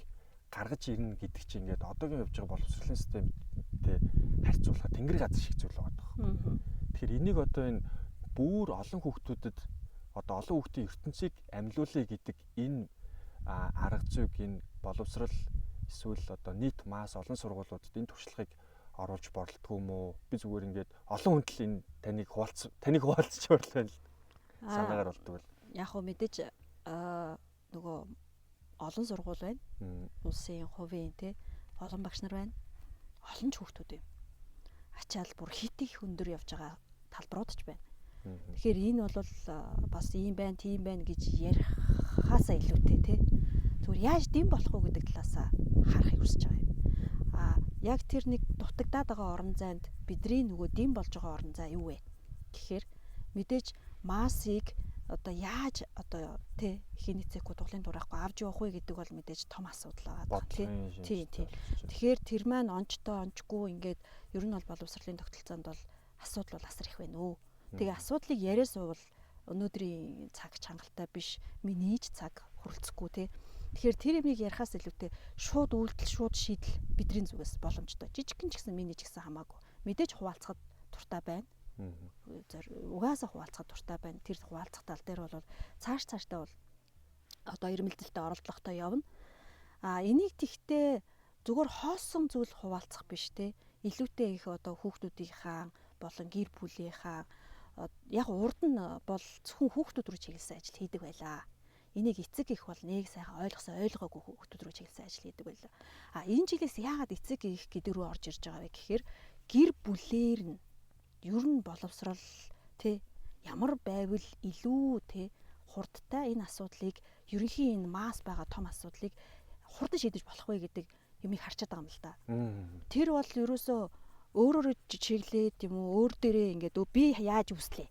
гаргаж ирнэ гэдэг чинь ингээд одоогийн явж байгаа боловсролын системтэй харьцуулахад тэнгэр газар шиг зүйл байгаа. Тэгэхээр энийг одоо энэ бүр олон хүүхдүүдэд одоо олон хүүхдийн ертөнцийг амьлуулъя гэдэг энэ арга зүйг энэ боловсрол эсвэл одоо нийт масс олон сургуулиудад энэ туршлагыг оруулж борлдгүй юм уу? Би зүгээр ингээд олон хүндэл энэ таныг хуваалцж орлоо л санаагаар болдог л. Яг хөө мэдээж нөгөө олон сургууль байна. Улсын хувийн те олон багш нар байна. олон ч хүүхдүүд юм. Ачаал бүр хит их өндөр явж байгаа талбарууд ч байна. Тэгэхээр энэ бол бас ийм байна, тийм байна гэж ярихаасаа илүүтэй тий. Зүгээр яаж дэм болох уу гэдэг талаасаа харахыг хүсэж байгаа юм. Яг тэр нэг дутагдаад байгаа орон зайд бидний нөгөө дэм болж байгаа орон зай юу вэ? Гэхээр мэдээж массыг одоо яаж одоо тий хиний цэкүү туглын дурахгүй авч явах вэ гэдэг бол мэдээж том асуудал байгаа тий. Тэгэхээр тэр маань онцтой онцгүй ингээд ер нь бол боловсролын тогтолцоонд бол асуудал бол асар их байна өө. Тэгээ асуудлыг яриа суувал өнөөдрийн цаг чангалтай биш, миний ч цаг хүрэлцэхгүй тий. Тэгэхээр тэр юмыг ярихаас илүүтэй шууд үйлдэл, шууд шийдэл бидний зүгээс боломжтой. Жижигхэн ч гэсэн миний ч гэсэн хамаагүй. Мэдээж хуваалцахад дуртай байна. Угаасаа хуваалцахад дуртай байна. Тэр хуваалцах тал дээр бол цаашдаа бол одоо ирмэлзэлтэд оролцохтой явна. Энийг тэгтээ зүгээр хоосон зүйл хуваалцах биш те. Илүүтэй их одоо хүүхдүүдийнхаа болон гэр бүлийнхаа яг урд нь бол зөвхөн хүүхдүүд рүү чиглэсэн ажил хийдэг байлаа. Энийг эцэг их бол нэг сайхан ойлгоогүй хүүхдүүд рүү чиглэсэн ажил хийдэг байлаа. Энэ жилээс яагаад эцэг их гэдэг рүү орж ирж байгаа вэ гэхээр гэр бүлээр нь ер нь боловсрал тий ямар байвал илүү тий хурдтай энэ асуудлыг ерөнхийн энэ масс байгаа том асуудлыг хурдан шийдэж болох вэ гэдэг юмыг харчаад байгаа юм л да. Тэр бол ерөөсөө өөрөөр чиглээд юм уу өөр дээрээ ингээд би яаж үүслээ.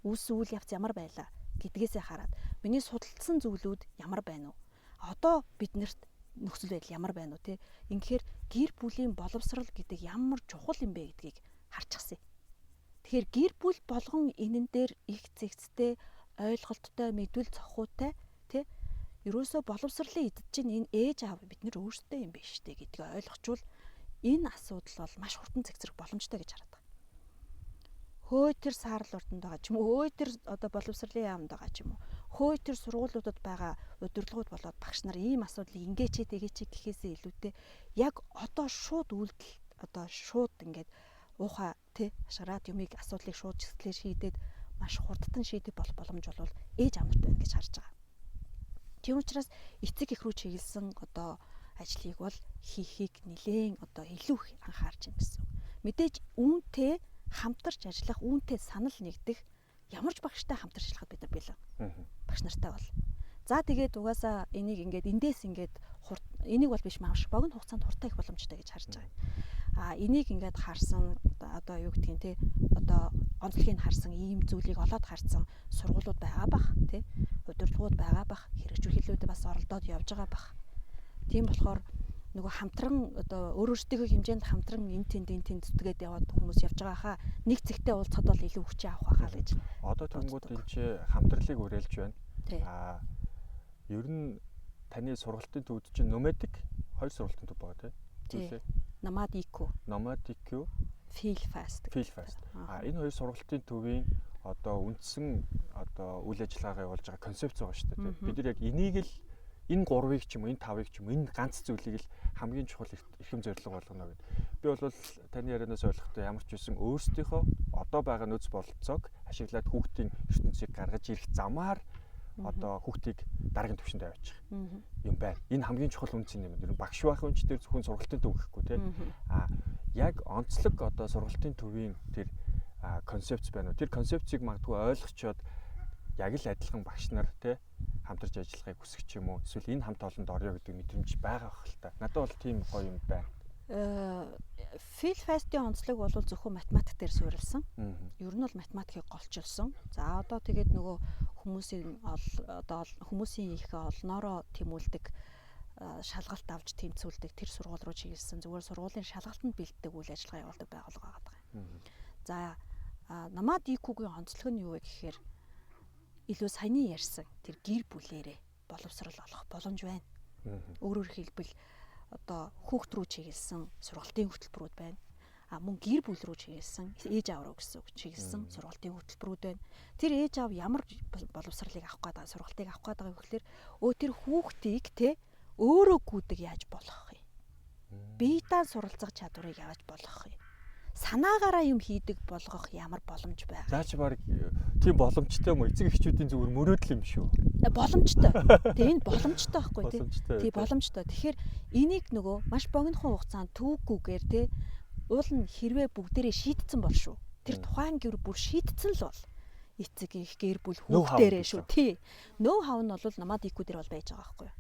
Үүссэн үйл явц ямар байлаа гэдгээсээ хараад миний судалсан зүйлүүд ямар байна уу? Одоо биднэрт нөхцөл байдал ямар байна уу те? Инхээр гэр бүлийн боловсрал гэдэг ямар чухал юм бэ гэдгийг харчихсан. Тэгэхээр гэр бүл болгон энэн дээр их зэгцтэй, ойлголттой, мэдвэл цохуутай те? Ерөөсөө боловсролын эдд чинь энэ ээж аав бид нар өөрсдөө юм биш үү гэдгийг ойлгочвол энэ асуудал бол маш хурдан зэгцрэх боломжтой гэж хараад байгаа. Хөөе тэр саарл урданд байгаа ч юм уу, хөөе тэр одоо боловсролын яамд байгаа ч юм уу, хөөе тэр сургуулиудад байгаа удирдлагууд болоод багш нар ийм асуудлыг ингээч тэгээч гэхээсээ илүүтэй яг одоо шууд үйлдэл одоо шууд ингээд уухай тий шараад юмыг асуудлыг шууд зэглээр шийдээд маш хурдтан шийдэх боломж бол ээж аав нарт байна гэж харж байгаа. Тийм учраас эцэг их рүү чиглэсэн одоо ажлыг бол хийхийг нэлээн одоо илүү их анхаарч байна гэсэн. Мэдээж үүнтэй хамтарч ажиллах, үүнтэй санал нэгдэх ямар ч багштай хамтарч ажиллахад бид нар бэлэн. Багш нартай бол. За тэгээд угаасаа энийг ингээд эндээс ингээд энийг бол биш маш богино хугацаанд хурдан их боломжтой гэж харж байгаа. Энийг ингээд харсан одоо юу гэдгийг те одоо онцлогийг харсан ийм зүйлийг олоод харсан сургуулиуд байгаа бах те удирдлагууд байгаа бах хэрэгжүүлэлтүүд бас оролдоод явж байгаа бах. Тийм болохоор нөгөө хамтран одоо өөрөөсдөө хэмжээнд хамтран эн тэнд зүтгээд яваад хүмүүс явж байгаа хаа нэг зэгтээ уулзахад бол илүү хүчээ авах байхаа гэж. Одоо тэнгууд энэ чи хамтралыг уриалж байна. Ер нь таны сургалтын төвд чинь nomadic хоёр сургалтын төв байгаа тийм. Nomadic, Feel fast. Энэ хоёр сургалтын төвийн одоо үндсэн одоо үйл ажиллагаагаа явуулж байгаа концепц байгаа шүү дээ. Бид нар яг энийг л энэ 3-ыг ч юм уу, энэ 5-ыг ч юм уу, энэ ганц зүйлийг л хамгийн чухал эрхэм зорилго болгоно гэдэг. Би бол таны ярианаас ойлгохдоо ямар ч үсэн өөрсдийнхөө одоо байгаа нөөц бололцоог ашиглаад хүүхдийн ертөнцийг гаргаж ирэх замаар одоо хүүхдийг дараагийн түвшинд аваачих юм байна. Энэ хамгийн чухал үнц юм. Ер нь багш байх үнч дээр зөвхөн сургалтын төв гэхгүй те. Яг онцлог одоо сургалтын төвийн тэр концепц байна уу? Тэр концепцийг магадгүй ойлгочоод яг л адилхан багш нар те хамтарч ажиллахыг хүсэх ч юм уу? Эсвэл энэ хамт олонд орё гэдэг мэдрэмж байгаа бах л та. Надад бол тийм гоё юм байна. Feel fast-ийн онцлог бол зөвхөн математик дээр суурилсан. Ер нь бол математикийг голчилсон. За одоо тэгээд нөгөө хүмүүсийн их олноороо тэмүүлдэг шалгалт авч тэмцүүлдэг тэр сургууль руу чиглэсэн зүгээр сургуулийн шалгалтанд бэлддэг үйл ажиллагаа явуулдаг байгууллага байгаа. За Nomadic-ийн онцлог нь юу вэ гэхээр илүү саяны ярьсан тэр гэр бүлээрээ боловсрал олох боломж байна. Өөрөөр хэлбэл одоо хүүхд рүү чиглэсэн сургалтын хөтөлбөрүүд байна. Мөн гэр бүл рүү чиглэсэн ээж аав руу гэсэн үг чиглэсэн сургалтын хөтөлбөрүүд байна. Тэр ээж аав ямар боловсралыг авах гэдэг сургалтыг авах гэдэг гэхээр тэр хүүхдийг те өөрөө гүйдэг яаж болгох юм? Биедан суралцах чадварыг яаж болгох юм? Санаагаараа юм хийдэг болгох ямар боломж байгаа. Заа чи баг тийм боломжтой юм уу? Эцэг эхчүүдийн зүгээр мөрөөдөл юм шүү. Боломжтой. Тэгээ энэ боломжтой байхгүй тий. Боломжтой. Тий боломжтой. Тэгэхээр энийг нөгөө маш богинохон хугацаанд түүхгүйгээр тий уул нь хэрвээ бүгдээрээ шийдсэн бол шүү. Тэр тухайн гэр бүл шийдсэн л бол эцэг их гэр бүл хүүхдээрээ шүү. Тий. Нөө хав нь бол намад икүү дээр бол байж байгаа байхгүй юу?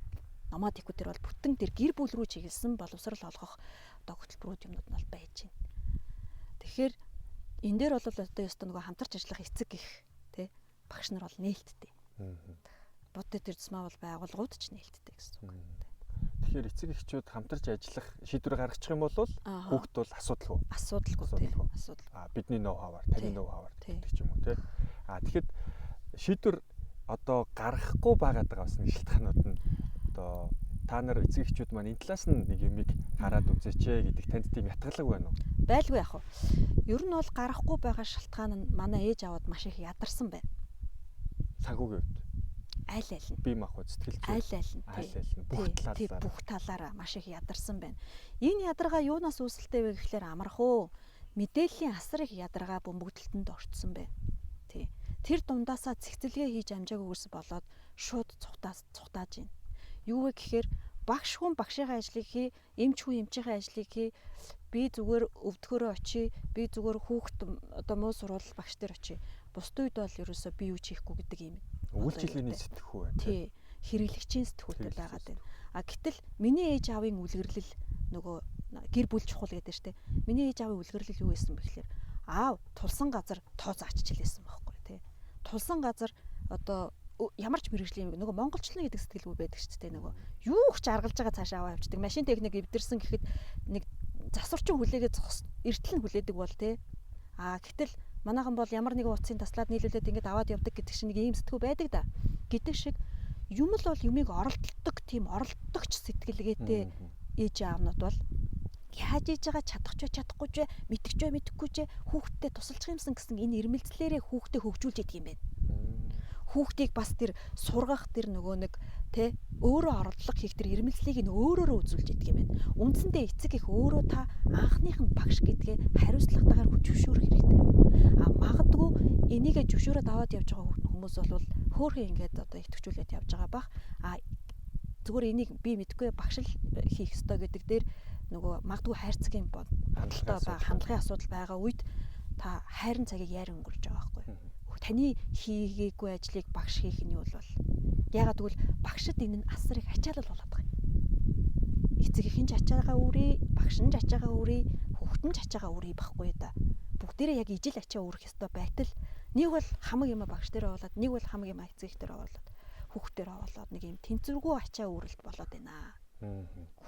Намад икүү дээр бол бүтэн тэр гэр бүл рүү чиглэсэн боловсрал олгох одоо хөтөлбөрүүд юмнууд нь бол байж байна. Тэгэхээр энэ дээр бол одоо ёстой нөгөө хамтарч ажиллах эцэг их тий багш нар бол нээлттэй. Бод тэр тусмаа бол байгууллагууд ч нээлттэй гэсэн үг. Тэгэхээр эцэг эхчүүд хамтарч ажиллах шийдвэр гаргачих юм бол хүүхд бол асуудалгүй. Асуудалгүй тий. Асуудал. Бидний ноу хаваар, таны ноу хаваар гэдэг ч юм уу тий. Тэгэхэд шийдвэр одоо гаргахгүй байгаад байгаа бас нэг шалтгаанууд нь одоо та нар эцэг эхчүүд маань энэ талаас нь нэг юмыг хараад үзээч гэдэг танд тийм ятгалаг байна уу? Байлгүй яах вэ? Ер нь бол гарахгүй байгаа шалтгаан нь манай ээж аваад маш их ядарсан байна. Санхүүгийн хувьд аль аль нь бие махбод сэтгэл зүй аль аль нь бүх талаараа маш их ядарсан байна. Энэ ядаргаа юунаас үүсэлтэй вэ гэхлээр амархуу мэдээллийн асар их ядаргаа бөмбөгдөлтөнд орцсон байна. Тий. Тэр дундаасаа цэгцэлгээ хийж амжаагүй үс болоод шууд цухтааж байна. Юу вэ гэхээр багш хүн багшийн ажлыг хий, эмч хүн эмчийн ажлыг хий, би зүгээр өвдгөрөө очие, би зүгээр хүүхд одоо муу сурвал багш дээр очие. Бусд үед бол ерөөсөө би юу ч хийхгүй гэдэг юм. Үйлчлэлийн сэтгхүү байна. Тий. Хэрэглэгчийн сэтгүүлтэй байгаад байна. Гэтэл миний ээж аавын үлгэрлэл нөгөө гэр бүл чухал гэдэг штеп. Миний ээж аавын үлгэрлэл юу байсан бэ гэхээр аав тулсан газар тоо зааччихлээсэн байхгүй тий. Тулсан газар одоо ямар ч мэрэгжлийн нөгөө монголчлон гэдэг сэтгэлгүй байдаг шүү дээ нөгөө юу ч аргалж байгаа цаашаа аваа явчихдаг. Машин техник эвдэрсэн гэхэд нэг засварчин хүлээгээ эртэл нь хүлээдэг бол тий. Гэтэл манайхан бол ямар нэгэн утсын таслаад нийлүүлээд ингэж аваад явдаг гэдэг шиг нэг ийм сэтгүү байдаг да. Гэдэг шиг юм л бол юмыг оролддог тийм оролдогч сэтгэлгээтэй ээж аавнууд бол яаж хийж байгаа чадах ч чадахгүй ч мэдхгүй ч хүүхдэд тусалчих юмсан гэсэн энэ ирмэлцлээрээ хүүхдэд хөгжүүлж идэг юм байна. Хүүхдийг бас тэр сургах тэр нөгөө нэг тэ өөрөө оролдлого хийх тэр ирмэлцлийг нь өөрөөрөө үзүүлж идэг юм байна. Үндсэндээ эцэг их өөрөө та анхных нь багш гэдгээ хариуцлагатайгаар зөвшөөрөх хэрэгтэй байна. Магадгүй энийгээ зөвшөөрөөд аваад явж байгаа хүмүүс бол хөөхөн ингээд одоо итгэжүүлээд явж байгаа бах. Зүгээр энийг би мэдгүй багш л хийх ёстой гэдэг дээр нөгөө магадгүй хайрцагын бодлоо ба хандлагын асуудал байгаа үед та хайрын цагийг яаран өнгөрч байгаа байхгүй. Таны хийгээгүй ажлыг багш хийх нь юу бол ягаад гэвэл багшд энэ нь асар их ачаалал болоод байгаа юм. Эцэг ихэн ч ачаагаа үрээ, багш нь ч ачаагаа үрээ, хүүхэд нь ч ачаагаа үрээ байхгүй да. Бүгдээрээ яг ижил ачаа үрэх ёстой байтал нэг бол хамаг юм багш дээр оолаад, нэг бол хамаг юм эцэг их дээр оолоод, хүүхэд дээр оолоод нэг юм тэнцвэргүй ачаа үрэлт болоод байна.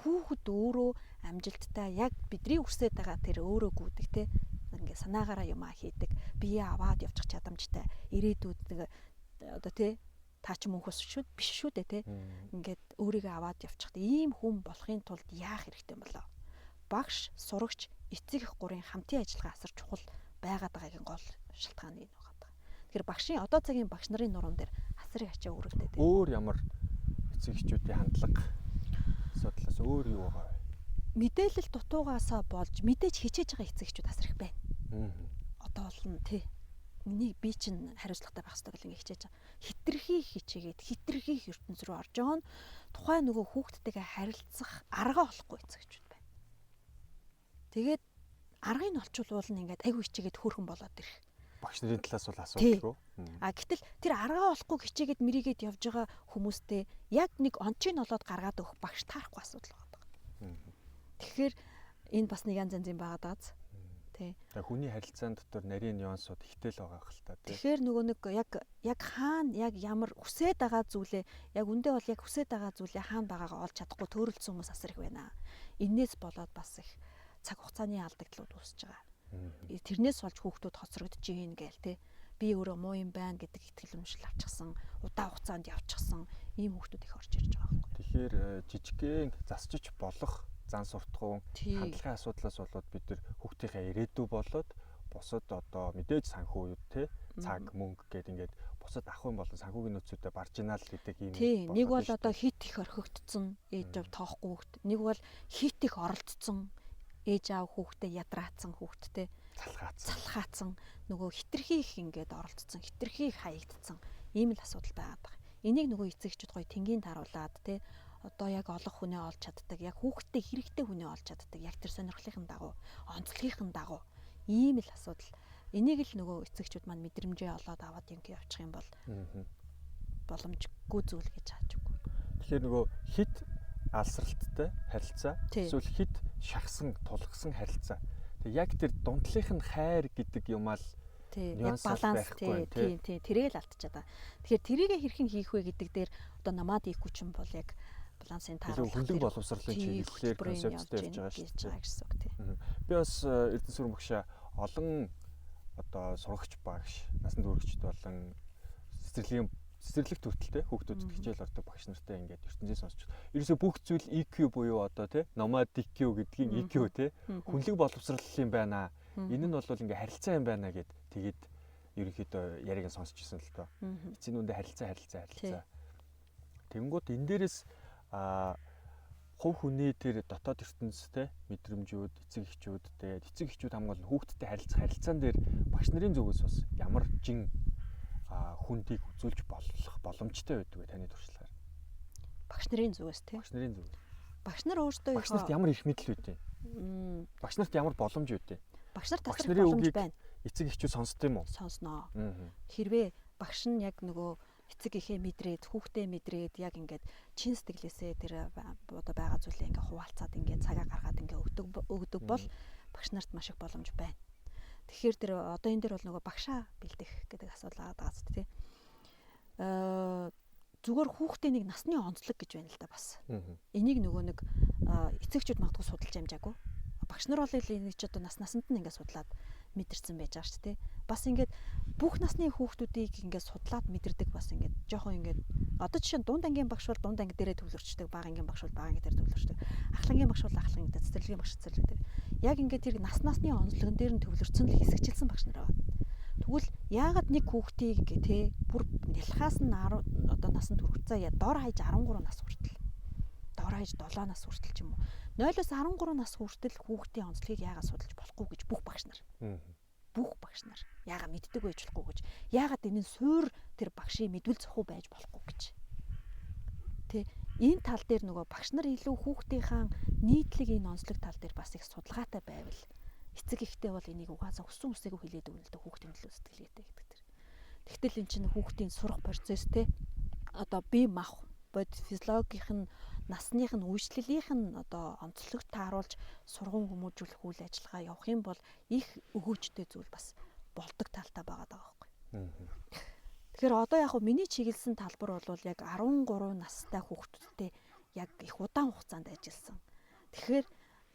Хүүхэд өөрөө амжилттай яг бидний хүсэж байгаа тэр өөрөө гүйдэг те ингээ санаагаараа юм хийдэг бие аваад явчих чадамжтай ирээдүйд нэг одоо тий таа ч мөнхөс шүү биш шүү дээ тий ингээд өөрийгөө аваад явчихд ийм хүн болохын тулд яах хэрэгтэй юм болоо багш сурагч эцэг их гурийн хамтын ажиллагаа асар чухал байгаад байгаагийн гол шалтгаан нь байгаа. Тэгэхээр багшийн одоо цагийн багш нарын нуруунд дээр асар их ачаа үүрэгтэй. Өөр ямар эцэг эхчүүдийн хандлага асуудлаас өөр юу байгаа вэ? Мэдээлэл дутуугаасаа болж мэдээж хичээж байгаа эцэг эхчүүд асар их байна. Одоо бол тий. Миний би чинь хариуцлагатай байх хэрэгтэй гэл ингэ хичээж байгаа. Хитрхи хичээгээд хитрхи ертөнц рүү орж байгаа нь тухайн нөгөө хүүхдтэйгээ харилцах арга олохгүй эцэг эхчүүд байна. Тэгээд аргыг нь олчулвал нь ингээд айгүй хичээгээд хөөрхөн болоод ирэх. Багш нарын талаас бол асуудалгүй. Гэтэл тэр аргаа олохгүй хичээгээд мэрийгээд явж байгаа хүмүүстэй яг нэг онцыг олоод гаргаад өгөх багш таарахгүй асуудал байгаа. Тэгэхээр энэ бас нэг янз янзын байгаа дааз. Тий. Хүний харилцаан дотор нарийн нюансууд ихтэй л байгаа хэл та. Тэгэхээр нөгөө нэг яг хаана яг ямар хүсээд байгаа зүйлээ яг үндэ бол яг хүсээд байгаа зүйлээ хаана байгаагаа олж чадахгүй төөрөлдсөн хүмүүс асар их байна. Иннээс болоод бас их цаг хугацааны алдагдлууд үүсэж байгаа. Тэрнээс болж хүүхдүүд хоцрогдож гин гээл те. Би өөрөө муу юм байна гэдэг итгэл үнэмшил авчихсан, удаан хугацаанд явчихсан ийм хүүхдүүд их орж ирж байгаа байхгүй. Тэгэхээр жижигхэн засчиж болох зан суртахуун хандлагын асуудлаас болоод бид нар хүүхдийнхээ ирээдүй болоод бусад одоо мэдээж санхүүүүд те цаг мөнгө гэдэг ингээд бусад ахын болон санхүүгийн нөөцүүдэд барж ийна л гэдэг юм. Тийм нэг бол одоо хит их орхигдсон ээж аав тоохгүй хүүхд, нэг бол хит их оролцсон ээж аав хүүхдэд ядраацсан хүүхдтэй. залхаацсан нөгөө хитрхи их ингээд оролцсон, хитрхи их хаягдсан ийм л асуудал байгаад байгаа. Энийг нөгөө эцэг эхчүүд гоё тэнгийн тааруулаад те одоо яг олох хүнээ олж чаддаг, яг хүүхдтэй хэрэгтэй хүнээ олж чаддаг, яг тэр сонирхлын дагуу, онцлогын дагуу ийм л асуудал. Энийг л нөгөө эцэгчүүд маань мэдрэмжээ олоод аваад явчих юм бол боломжгүй зүйл гэж хааж үгүй. Тэгэхээр нөгөө хит алсралттай харилцаа эсвэл хит шахсан, тулгсан харилцаа. Тэг яг тэр дундлынх нь хайр гэдэг юмаа л яг баланс тийм тэрийг л алдчихад байгаа. Тэгэхээр тэрийгэ хэрхэн хийх вэ гэдэг дээр одоо намаад ийхгүй ч юм бол яг балансын тааруулах хөлөг боловсролын чиглэлээр концепттэй явж байгаа шүү дээ. Би бас Эрдэнэ сүрэн багшаа олон одоо сурагч багш, насанд хүрэгчд болон цэцэрлэг төртөлтэй хүүхдүүдэд хичээл ордог багш нартай ингээд ертөнцийн сонсч. Ерөөсөө бүх зүйл EQ буюу одоо тий nomadic EQ гэдгийн EQ тий хүнлэг боловсролын байна. Энэ нь бол ингээ харилцаа юм байна гэд тэгээд ерөнхийдөө яриг нь сонсч ирсэн л доо. Эцсийн үндэ харилцаа. Тэгэнгүүт энэ дээрээс хувь хүний тэр дотоод ертөнцтэй мэдрэмжүүд, эцэг эхчүүд хамгаалал хүүхдтэй харилцаан дээр багш нарын зүгээс бас ямар жин хүндийг үзүүлж болох боломжтой байдаг вэ таны туршлагаар? Багш нарын зүгээс тийм. Багш нар өөрсдөө багш нарт ямар их мэдл үүдээ? Багш нарт ямар боломж үүдээ? Багш нар тасрах боломж байна. Эцэг эхчүүд сонсдог юм уу? Сонсноо. Хэрвээ багш нь яг нөгөө эцэг эхээ мэдрээд, хүүхдээ мэдрээд яг ингээд чин сэтгэлээсээ тэр одоо байгаа зүйлээ ингээд хуваалцаад ингээд цагаа гаргаад ингээд өгдөг бол багш нарт маш их боломж байна. Тэгэхээр тэр одоо энэ дээр бол нөгөө багшаа бэлдэх гэдэг асуудал байгаа даа тийм. Зүгээр хүүхдээ нэг насны онцлог гэж байна л да бас. Энийг нөгөө нэг эцэгчүүд магадгүй судалж амжаагүй. Багш нар бол энийг ч одоо насанд нь ингээд судлаад мэдэрсэн байж байгаа шүү дээ. Бас ингээд бүх насны хүүхдүүдийг ингээд судлаад мэдэрдэг бас ингээд жоохон ингээд одоо жишээ нь дунд ангийн багш бол дунд анги дээрээ төвлөрчдөг, бага ангийн багш бол бага анги дээр төвлөрчдөг. Ахлагийн багш бол ахлагийн дээр, цэцэрлэгийн багш цэцэрлэг дээр. Яг ингээд тэр насны онцлогон дээр нь төвлөрсөн л хэсэгчилсэн багш нар байгаа. Тэгвэл яагаад нэг хүүхдийг ингээд те бүр нялхаас нь 10 одоо насанд хүрэх дор хаяж 13 нас хүртэл. Дор хаяж 7 нас хүртэл ч юм уу. 0-оос 13 нас хүртэл хүүхдийн онцлогийг яагаад судалж болохгүй гэж бүх багш нар. Бүх багш нар яагаад мэддэг байж болохгүй гэж. Яагаад энэ нь суур тэр багшийн мэдвэл зохио байж болохгүй гэж. Тэ энэ тал дээр нөгөө багш нар илүү хүүхдийнхаа нийтлэг энэ онцлог тал дээр бас их судалгаатай байвал эцэг ихтэй бол энийг угаасаа өссөн үсээгөө хилээд өгнө л дээ хүүхдийн төлөө сэтгэлгээтэй гэдэг тэр. Тэгтэл эн чинь хүүхдийн сурах процесс те одоо бие мах бод физиологийнх нь насных нь үйлчлэлийнх нь одоо онцлогт тааруулж сургууль хүмүүжүүлэх үйл ажиллагаа явах юм бол их өгөөжтэй зүйл бас болдог талтай байгаа байхгүй. Тэгэхээр одоо яг миний чиглэсэн талбар бол яг 13 настай хүүхдүүдтэй яг их удаан хугацаанд ажилласан. Тэгэхээр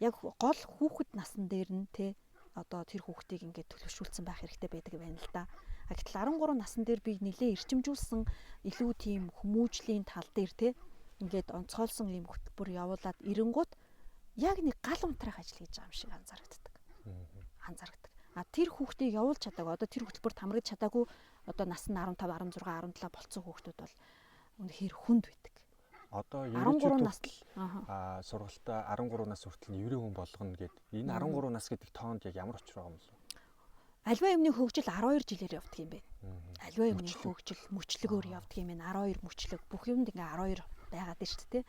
яг гол хүүхэд насн дээр нь те одоо тэр хүүхдийг ингээд төлөвшүүлсэн байх хэрэгтэй байдаг байна л да. Гэтэл 13 насн дээр би нэлээ эрчимжүүлсэн илүү тийм хүмүүжлийн тал дээр те ингээд онцгойлсон ийм хөтөлбөр явуулаад ирэнгүүт яг нэг гал унтраах ажил хийж байгаа юм шиг анзаардаг. А тэр хүүхдийг явуулж чадаагүй одоо тэр хөтөлбөрт хамрагдж чадаагүй одоо нас нь 15, 16, 17 болцсон хүүхдүүд бол үнэхээр хүнд байдаг. Одоо 13 нас сургалтаа 13 нас хүртэл еврей хүн болгоно гэд энэ 13 нас гэдэг тоонд яг ямар учир байгаа юм бэ? Альва юмны хөгжил 12 жилээр явдаг юм бэ. Альва юмны хөгжил мөчлөгөөр явдаг юм байна. 12 мөчлөг бүх юмд ингээ 12 байгаад байна шүү дээ.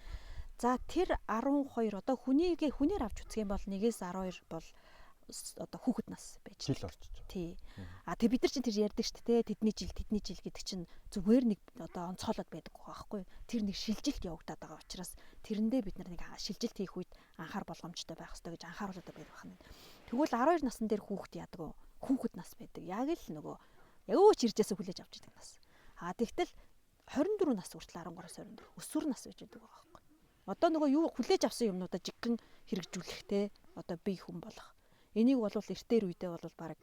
За тэр 12 одоо хүнээр авч үзэх юм бол 1-ээс 12 бол одоо хүүхэд нас байж жил орчиж байгаа. Тий. Тэг бид нар чинь тэр ярьдаг шүү дээ. Тэдний жил гэдэг чинь зүгээр нэг одоо онцгойлоод байдаг байхгүй. Тэр нэг шилжилт явагдаад байгаа учраас тэрэндээ бид нар нэг шилжилт хийх үед анхаар болгоомжтой байх хэрэгтэй гэж анхааруулад байдаг байна. Тэгвэл 12 насн дээр хүүхэд яадаг вэ? Хүүхэд нас байдаг. Яг л нөгөө өөч иржээсээ хүлээж авч идэг нас. Тэгтэл 24 нас хүртэл 13-аас 24 өсвөр нас байж байдаг байгаа байхгүй. Одоо нөгөө юу хүлээж авсан юмнуудаа жиггэн хэрэгжүүлэх те одоо бие хүн болох. Энийг бол эртээр үедээ бол баг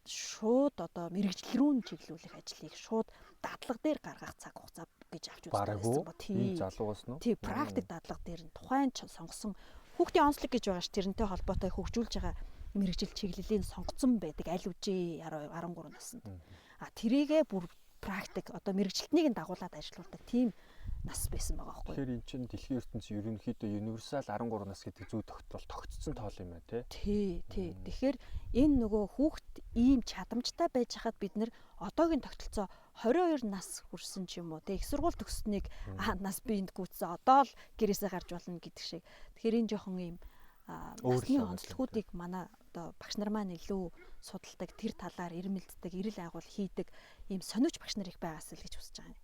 шууд одоо мэрэгжил рүү чиглүүлэх ажлыг шууд дадлага дээр гаргах цаг хугацаа гэж авч үзсэн байна. Тийм залуугаас нь. Тийм практик дадлага дээр нь тухайн сонгосон хүүхдийн онцлог гэж байгаа ш тэрнтэй холбоотой хөгжүүлж байгаа мэрэгжил чиглэлийн сонгоцсон байдаг аль үжи 13 наснд. Тэрийгээ бүр практик одоо мэрэгжилтнийг нь дагуулад ажиллаулдаг тийм нас байсан байгаа байхгүй. Тэгэхээр эн чинь дэлхийн ертөнцийн ерөнхийдөө универсал 13 нас гэдэг зүй тогтцсон тоол юм байна тий. Тэгэхээр энэ нөгөө хүүхэд ийм чадамжтай байж хахад бид нэр одоогийн тогтолцоо 22 нас хүрсэн ч юм уу их сургууль төгссөнийг нас би энд гүйтсэн одоо л гэрээсээ гарч болно гэдэг шиг. Тэгэхээр энэ жоохон ийм насны онцлогуудыг манай одоо багш нар маань илүү судалдаг, тэр талаар ирмэлддэг, эрэл агуул хийдэг ийм сониуч багш нар их байгаас л гэж хүсэж байгаа юм.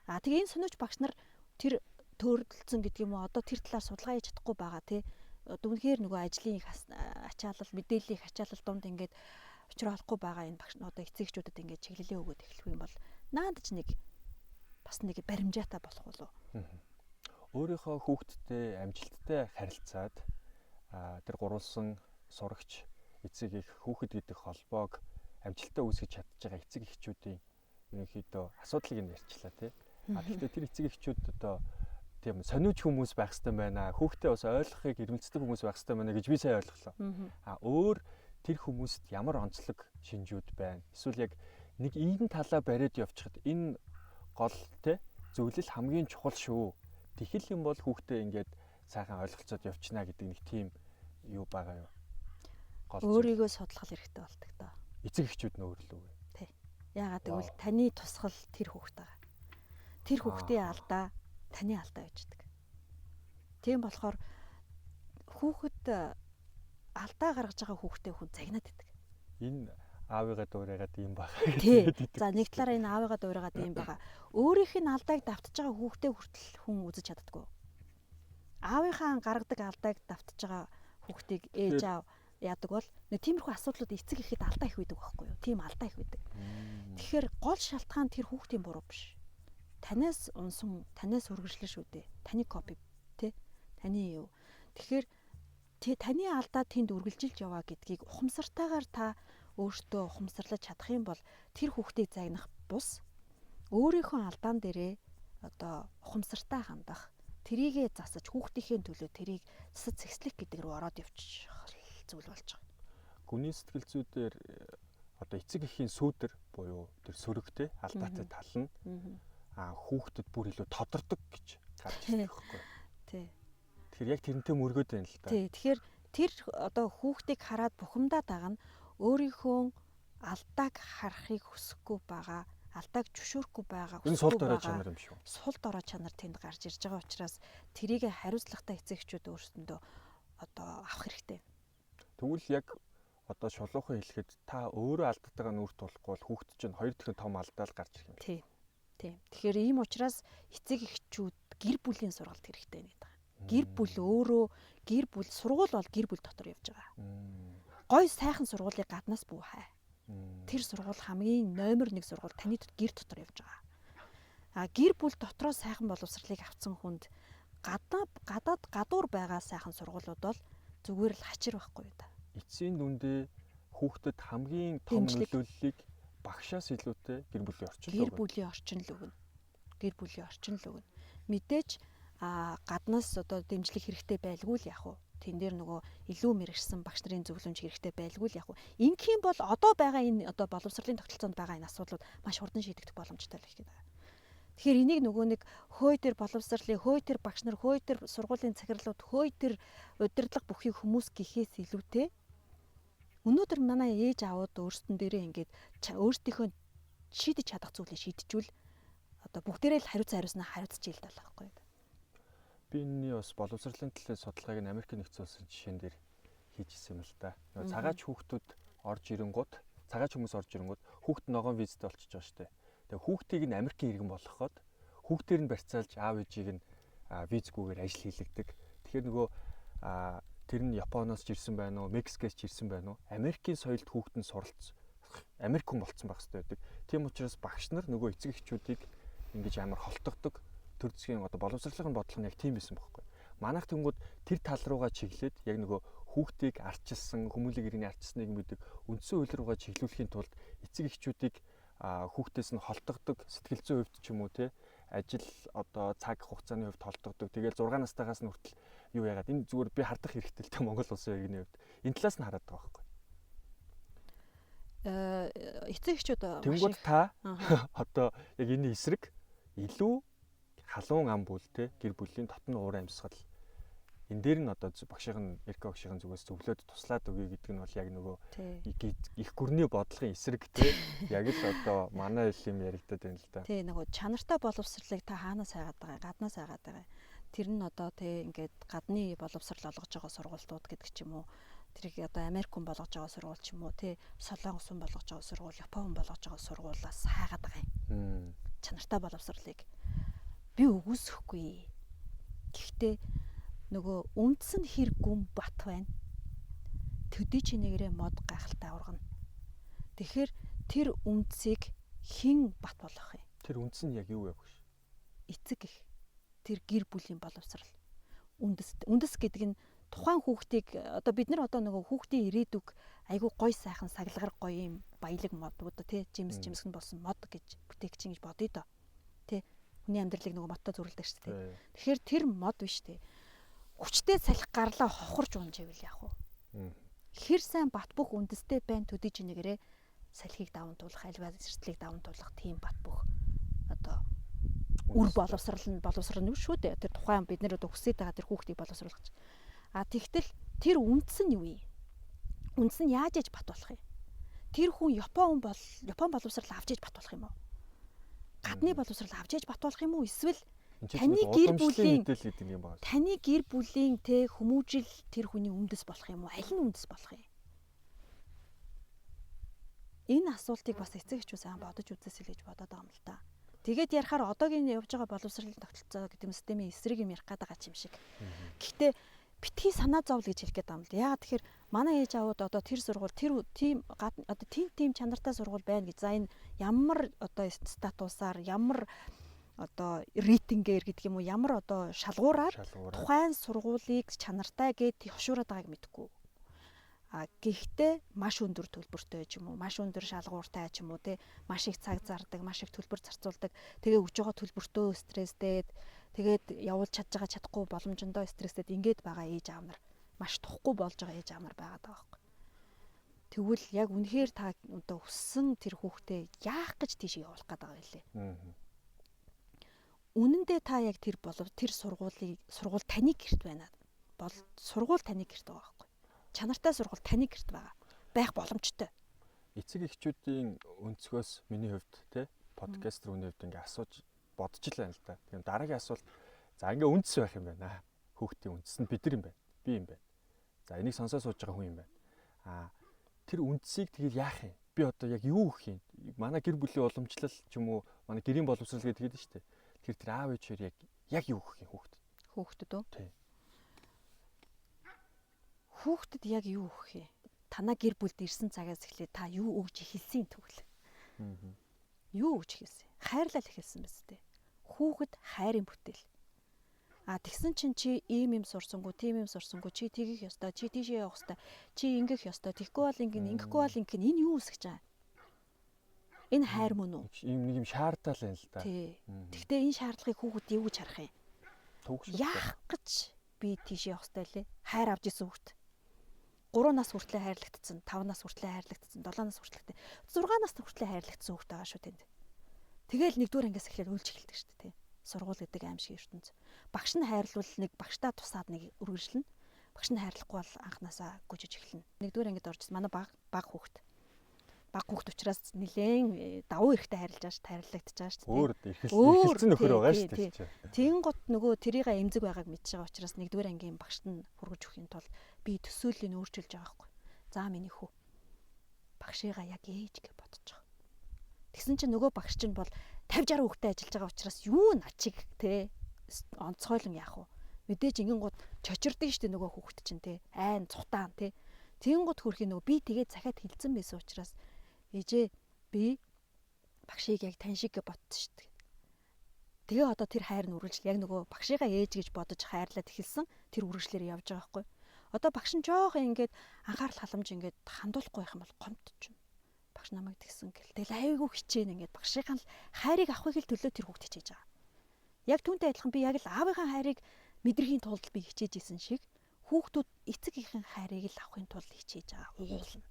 Тэгээ энэ сониуч багш нар тэр төрөлдсөн гэдэг юм уу одоо тэр талаар судалгаа хийж чадахгүй байгаа тий. Дүнхээр нөгөө ажлын их ачаалал, мэдээллийн их ачаалал дунд ингээд учраа олохгүй байгаа энэ багш одоо эцэгчүүдэд ингээд чиглэлээ өгөөд эхлэх юм бол наадч нэг бас нэг баримжаатай болох болов. Өөрийнхөө хүүхдтэй амжилттай харилцаад тэр гурвалсан сурагч эцэг их хүүхэд гэдэг холбоог амжилттай үүсгэж чадж байгаа эцэг эхчүүдийн ерөнхийдөө асуудлыг нь ярьчлаа тий. Гэхдээ тэр эцэг эхчүүд одоо тийм сониуч хүмүүс байх хэрэгтэй байна. Хүүхдээ бас ойлгохыг эрмэлздэг хүмүүс байх хэрэгтэй байна гэж би сайн ойлголоо. Өөр тэр хүмүүст ямар онцлог шинжүүд байна? Эсвэл яг нэг ийм талаа бариад явчихад энэ гол те зөвлөл хамгийн чухал шүү. Тэхэл юм бол хүүхдээ ингээд сайхан ойлголцоод явчихна гэдэг нэг тийм юу байгаа юу? Өөрийгөө судлах хэрэгтэй болдог доо. Эцэг эхчүүд нь өөрлөө. Тий. Яагаад гэвэл таны тусгал тэр хүүхэд байгаа. Тэр хүүхдийн алдаа таны алдаа байждаг. Тийм болохоор хүүхэд алдаа гаргаж байгаа хүүхдээ хүн загнаад идэг. Энэ аавыгаа дуурайгаад юм байна. Тий. За нэг талаараа энэ аавыгаа дуурайгаад юм байгаа. Өөрийнх нь алдааг давтаж байгаа хүүхдээ хүртэл хүн үзэж чаддаггүй. Аавынхаа гаргадаг алдааг давтаж байгаа хүүхдийг ээж аав яадаг бол нэг тиймэрхүү асуудлууд эцэг ихэд алдаа их үйдэг байхгүй юу? Тийм алдаа их үйдэг. Тэгэхээр гол шалтгаан тэр хүүхдийн буруу биш. Танаас унсан, танаас үргэлжлэн шүү дээ. Таны копи тий? Таны юу. Тэгэхээр таны алдаа тэнд үргэлжилж яваа гэдгийг ухамсартайгаар та өөртөө ухамсарлаж чадах юм бол тэр хүүхдийг загнах бус өөрийнхөө алдаан дээрээ одоо ухамсартай хандах, тэрийгэ засаж хүүхдийнхээ төлөө тэрийг засаж цэгцлэх гэдэг рүү ороод явчих зүйл болж байгаа. Гүний сэтгэл зүйдээр одоо эцэг эхийн сүүдэр буюу тэр сөрөгтэй алдаатай тал нь хүүхдэд бүр илүү тодордог гэж гарч ирэх байхгүй. Тий. Тэгэхээр яг тэрнтэй мөргөөд байна л да. Тий. Тэгэхээр тэр одоо хүүхдийг хараад бухимдаа дагна өөрийнхөө алдааг харахыг хүсэхгүй байгаа, алдааг зөвшөөрөхгүй байгаа. Энэ сул дорой чанар юм шүү. Сул дорой чанар тэнд гарч ирж байгаа учраас тэрийг хариуцлагатай эцэгчүүд өөрсөндөө одоо авах хэрэгтэй. Тэгвэл яг одоо шулуухан хэлэхэд та өөрөө алдтайгаа нүүр тулахгүй бол хүүхд чинь хоёр дахин том алдаа л гарч ирэх юм. Тийм. Тэгэхээр ийм учраас эцэг эхчүүд гэр бүлийн сургалт хэрэгтэй нэг байгаа. Гэр бүл өөрөө гэр бүл сургууль бол гэр бүл дотор явж байгаа. Гой сайхан сургуулийг гаднаас бүү хай. Тэр сургууль хамгийн номер 1 сургууль таны гэр дотор явж байгаа. Гэр бүл дотроо сайхан боловсролыг авсан хүнд гадуур байгаа сайхан сургуулиуд бол зүгээр л хачир байхгүй юу та. Эцсийн дүндээ хүүхдэд хамгийн том нөлөөллийг багшаас илүүтэй гэр бүлийн орчин л өгнө. Гэр бүлийн орчин л өгнө. Мэдээж гаднаас одоо дэмжлэг хэрэгтэй байлгүй л яг уу. Тэн дээр нөгөө илүү мэрэгсэн багш нарын зөвлөмж хэрэгтэй байлгүй л яг уу. Ингийн бол одоо байгаа энэ одоо боловсролын тогтолцоонд байгаа энэ асуудлууд маш хурдан шийдэгдэх боломжтой л их гэдэг. Тэгэхээр энийг нөгөө нэг хөөе төр боловсролын, хөөе төр багш нар, хөөе төр сургуулийн захирлууд, хөөе төр удирдлага бүхий хүмүүс гэхээс илүүтэй өнөөдөр манай ээж аауд өөрсдөн дээрээ ингээд өөрсдийнхөө шийдэж чадах зүйлээ шийдчихвэл одоо бүгдээрээ л хариуцсан хариуцж ийл даа байхгүй юу? Би энэний бас боловсролын талын судалгааг нь Америк нэгдсэн улсын жишээн дээр хийжсэн юм л да. Цагаач хүүхдүүд орж ирэнгууд, цагаач хүмүүс орж ирэнгууд хүүхд ногоон визтэй болчихж байгаа шүү дээ. Тэгээ хүүхдийг нь Америкийн иргэн болгоход хүүхдээр нь барьцаалж аав ээжийг нь визгүйгээр ажил хийлэгдэг. Тэгэхээр нөгөө тэр нь Японоос ч ирсэн байна уу, Мексикээс ч ирсэн байна уу? Америкийн соёлд хүүхэд нь суралц Америк хүн болцсон байх хэрэгтэй байдаг. Тийм учраас багш нар нөгөө эцэг эхчүүдийг ингэж амар холтогдог төр зүйн одоо боловсролын бодлого нь яг тийм байсан байхгүй. Манайх тэнгууд тэр тал руугаа чиглээд яг нөгөө хүүхдийг арчилсан, хүмүүлэг иргэний арчилсныг мэддэг үндсэн хууль руугаа чиглүүлэхийн тулд эцэг эхчүүдийг хүүхдээс нь холтогдог, сэтгэл зүйн хувьд ч юм уу те ажил одоо цаг хугацааны хувьд холтогдог. Тэгэл 6 настайгаас нь хүртэл юу яагаад энэ зүгээр би хардах хэрэгтэй л те Монгол улсын иргэний хувьд энэ талаас нь хараад байгаа байхгүй. Эцэг эхчүүд тэнгууд та одоо яг энэ эсрэг илүү халуун ам бүл те гэр бүлийн дотны уур амьсгал энэ дээр нь одоо багшийн Эрка багшийн зүгээс зөвлөд туслаад өгье гэдэг нь бол яг нөгөө их гүрний бодлогын эсрэг те яг л одоо манай юм яригдаад байна л да. Тий нөгөө чанартай боловсролыг та хаанаас хайгаад байгаа, гаднаас хайгаад байгаа. Тэр нь одоо тий ингээд гадны боловсрол олгож байгаа сургуулиуд гэдэг ч юм уу. Тэрийг одоо Америк хүн болгож байгаа сургууль ч юм уу тий Солонгос хүн болгож байгаа сургууль, Япон хүн болгож байгаа сургуулиас хайгаад байгаа юм. Чанартай боловсролыг би үгүйсэхгүй. Гэхдээ нөгөө үндсэн хэр гүн бат байна. Төдий чи нэгрээ мод гайхалтай ургана. Тэгэхээр тэр үндсийг хэн бат болгох юм? Тэр үндс нь яг юу вэ гэж? Эцэг их. Тэр гэр бүлийн боловсрал. Үндэс гэдэг нь тухайн хүүхдийг одоо бид нар одоо нөгөө хүүхдийн ирээдүг айгүй гой сайхан саглагар гоё юм баялаг мод одоо тий жимсгэн болсон мод гэж бүтээгчин гэж бодъё доо. Тий хүний амьдралыг нөгөө модтой зөрүүлдэг шүү дээ. Тэгэхээр тэр мод биш тий. Хүчтэй салхи гарлаа хохорч унж ивэл яах вэ? Хэр сайн бат бөх үндэстэй байна төдий чи нэгэрээ салхийг даван туулах, альва эрсдлийг даван туулах тийм бат бөх одоо үр боловсрал нь шүү дээ. Тэр тухайн бид нэр одоо хүсэж байгаа тэр хүүхдийг боловсруулах гэж. Тэгтэл тэр үндэс нь юу юм? Үндэс нь яаж ээж бат болох юм? Тэр хүн Япон боловсрал авч ээж бат болох юм уу? Гадны боловсрал авч ээж бат болох юм уу? Эсвэл таны гэр бүлийн тэ хүмүүжил тэр хүний үндэс болох юм уу? Аль нь үндэс болох юм? Энэ асуултыг бас эцэг эхчүүд сайн бодож үзээсэй гэж бодоод байгаа юм л да. Тэгээд ярихаар одоогийн явж байгаа боловсролын тогтолцоо гэдэг нь системийн эсрэг юм ярих гэдэг юм шиг. Гэхдээ битгий санаа зовл гэж хэлэх гээд байгаа юм л. Яагаад тэгэхээр манай ээж аауд одоо тэр сургууль тэр тийм одоо тийм чанартай сургууль байна гэж. За энэ ямар одоо статусаар ямар одоо рейтингээр гэдэг юм уу ямар одоо шалгуураар тухайн сургуулийг чанартай гэд төвшөөрöd байгааг мэдэхгүй. Гэхдээ маш өндөр төлбөртэй ч юм уу маш өндөр шалгууртай ч юм уу те маш их цаг зардаг маш их төлбөр зарцуулдаг тэгээ өгж байгаа төлбөртөө стресстэй тэгээд явуулж чадахгүй боломжтой стресстэй ингээд байгаа ээж аав нар маш тухгүй болж байгаа ээж аав нар байгаад байгаа байхгүй. Тэгвэл яг үнэхээр та одоо өссөн тэр хүүхдээ яах гэж тийш явуулах гээд байгаа юм лээ. Үнэндээ та яг тэр сургууль таны гэрт байна. Сургууль таны гэрт байгаа байхгүй. Чанартай сургууль таны гэрт байх боломжтой. Эцэг эхчүүдийн өнцгөөс миний хувьд те подкастер хүний хувьд ингээ асууж бодож л байна л да. Тийм дараагийн асуулт за ингээ үндэс байх юм байна. Хүүхдийн үндэс нь бид нар юм байна. Би юм байна. За энийг сонсоо сууж байгаа хүн юм байна. Тэр үндэсийг тэгэл яах юм? Би одоо яг юу өгөх юм? Манай гэр бүлийн уламжлал ч юм уу манай гэрийн боловсрол гэдэг нь шүү дээ. Тэр аав ээжээр яг юу өгөх юм хүүхдэд? Хүүхдэд үү? Тийм. Хүүхдэд яг юу өгөх юм? Танаа гэр бүлд ирсэн цагаас эхлээд та юу өгж эхэлсэн тэгвэл? Юу өгж эхэлсэн? Хайрлал эхэлсэн биз дээ. Хүүхэд хайрын бүтээл. Тэгсэн чинь чи ийм юм сурсангүй, тийм юм сурсангүй, чи тэгэх ёстой, чи тийшээ явах ёстой, чи ингэх ёстой, тэгхгүй бол ингэхгүй бол энэ юу үсгэж байгаа? Энэ хайр мөн үү? Ийм нэг юм шаардал байна л да. Тий. Гэхдээ энэ шаардлагыг хүүхэд юу гэж харах юм? Яах гэж би тийш явах ёстой лээ? Хайр авч исэн хүүхэд. 3 нас хүртлээр хайрлагдсан, 5 нас хүртлээр хайрлагдсан, 7 нас хүртлээр 6 нас хүртлээр хайрлагдсан хүүхэд байгаа шүү тэнд. Тэгэл нэгдүгээр ангиас эхлээд үйлч эхэлдэг шүү дээ. Сургууль гэдэг аимшиг ертөнц. Багш нь хайрлуул нэг багштаа тусаад нэг үргэлжлэнэ. Багш нь хайрлахгүй бол анханасаа гүжиж эхэлнэ. Нэгдүгээр ангид орчихсон манай баг хүүхэд. Баг хүүхэд учраас нилээн давуу эрэхтэй хайрлаж таарлагдаж байгаа шүү дээ. Өөр эхэлсэн нөхөр байгаа шүү дээ. Тэгэн гот нөгөө тэрийг эмзэг байгааг мэдж байгаа учраас нэгдүгээр ангийн багшд нь хүргэж өхийн тулд би төсөөллийг өөрчилж байгаа байхгүй. За миний хүү. Багшигаа яг ээж гэж бодож байгаа. Тэгсэн чинь нөгөө багш чинь бол 50 60 хүүхдэд ажиллаж байгаа учраас юу начиг те онцгойлон яах вэ? Мэдээж ингэн гот чочирдгийн штэ нөгөө хүүхэд чинь те айн цутаан те. Тэгэн гот хөрхийн нөгөө би тэгээд захиад хилцэн байсан учраас ээжээ би багшийг яг тань шиг гэж бодсон штэ. Тэгээ одоо тэр хайр нь үргэлжлэл яг нөгөө багшигаа ээж гэж бодож хайрлаад эхэлсэн тэр үргэлжлэлээр явж байгаа байхгүй. Одоо багш нь жоох ингээд анхаарал халамж ингээд хандуулахгүй байх юм бол гомдчихно. Багш намайг тэгсэн гэл. Тэгэл айгүй хичээн ингээд багшийн хайрыг авахыг л төлөө тэр хүүхд хичээж байгаа. Яг түүнтэй адилхан би яг л аавынхаа хайрыг мэдрэхийн тулд би хичээж исэн шиг хүүхдүүд эцэг эхийн хайрыг л авахын тулд хичээж байгаа уулна.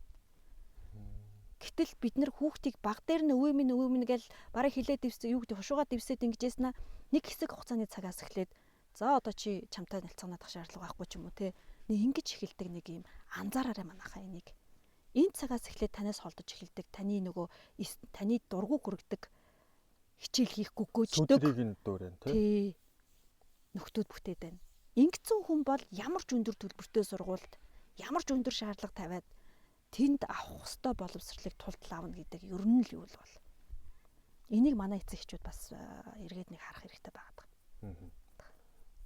Гэтэл бид нэр хүүхдийг баг дээр нь өвөө минь гэж барыг хилээд дэвсээ юу гэдэг хушуугаа дэвсээд ингэжсэн нэг хэсэг хугацааны цагаас эхлээд за одоо чи чамтай нэлцганаадах шаардлага байхгүй ч юм уу те. Нэг ингэж эхэлдэг нэг юм анзаараарай манайхаа энийг. Энэ цагаас эхлээд танаас холдож эхэлдэг. Таны дургу хүрэгдэг хичээл хийхгүй гүйждэг. Сүдрийг нь дуурайна тий. Нөхдүүд бүтээд байна. Ингэсэн хүн бол ямар ч өндөр төлбөртэй сургуульд ямар ч өндөр шаардлага тавиад тэнд авах ёстой боловсролыг тултал авна гэдэг ер нь л юу бол. Энийг манай эцэг эхчүүд бас эргээд нэг харах хэрэгтэй байгаа.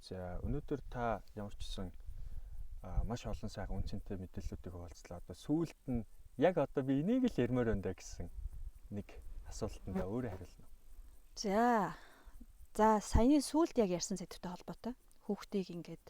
За өнөөдөр та ямар ч гэсэн маш олон сайхан үнцэнтэй мэдээллүүдийг хуваалцлаа. Одоо сүүлд нь яг одоо би энийг л ярмаар байна гэсэн нэг асуултанд өөрөө хариулна. За саяны сүүлд яг ярьсан сэдвтэй холбоотой. Хүүхдийг ингээд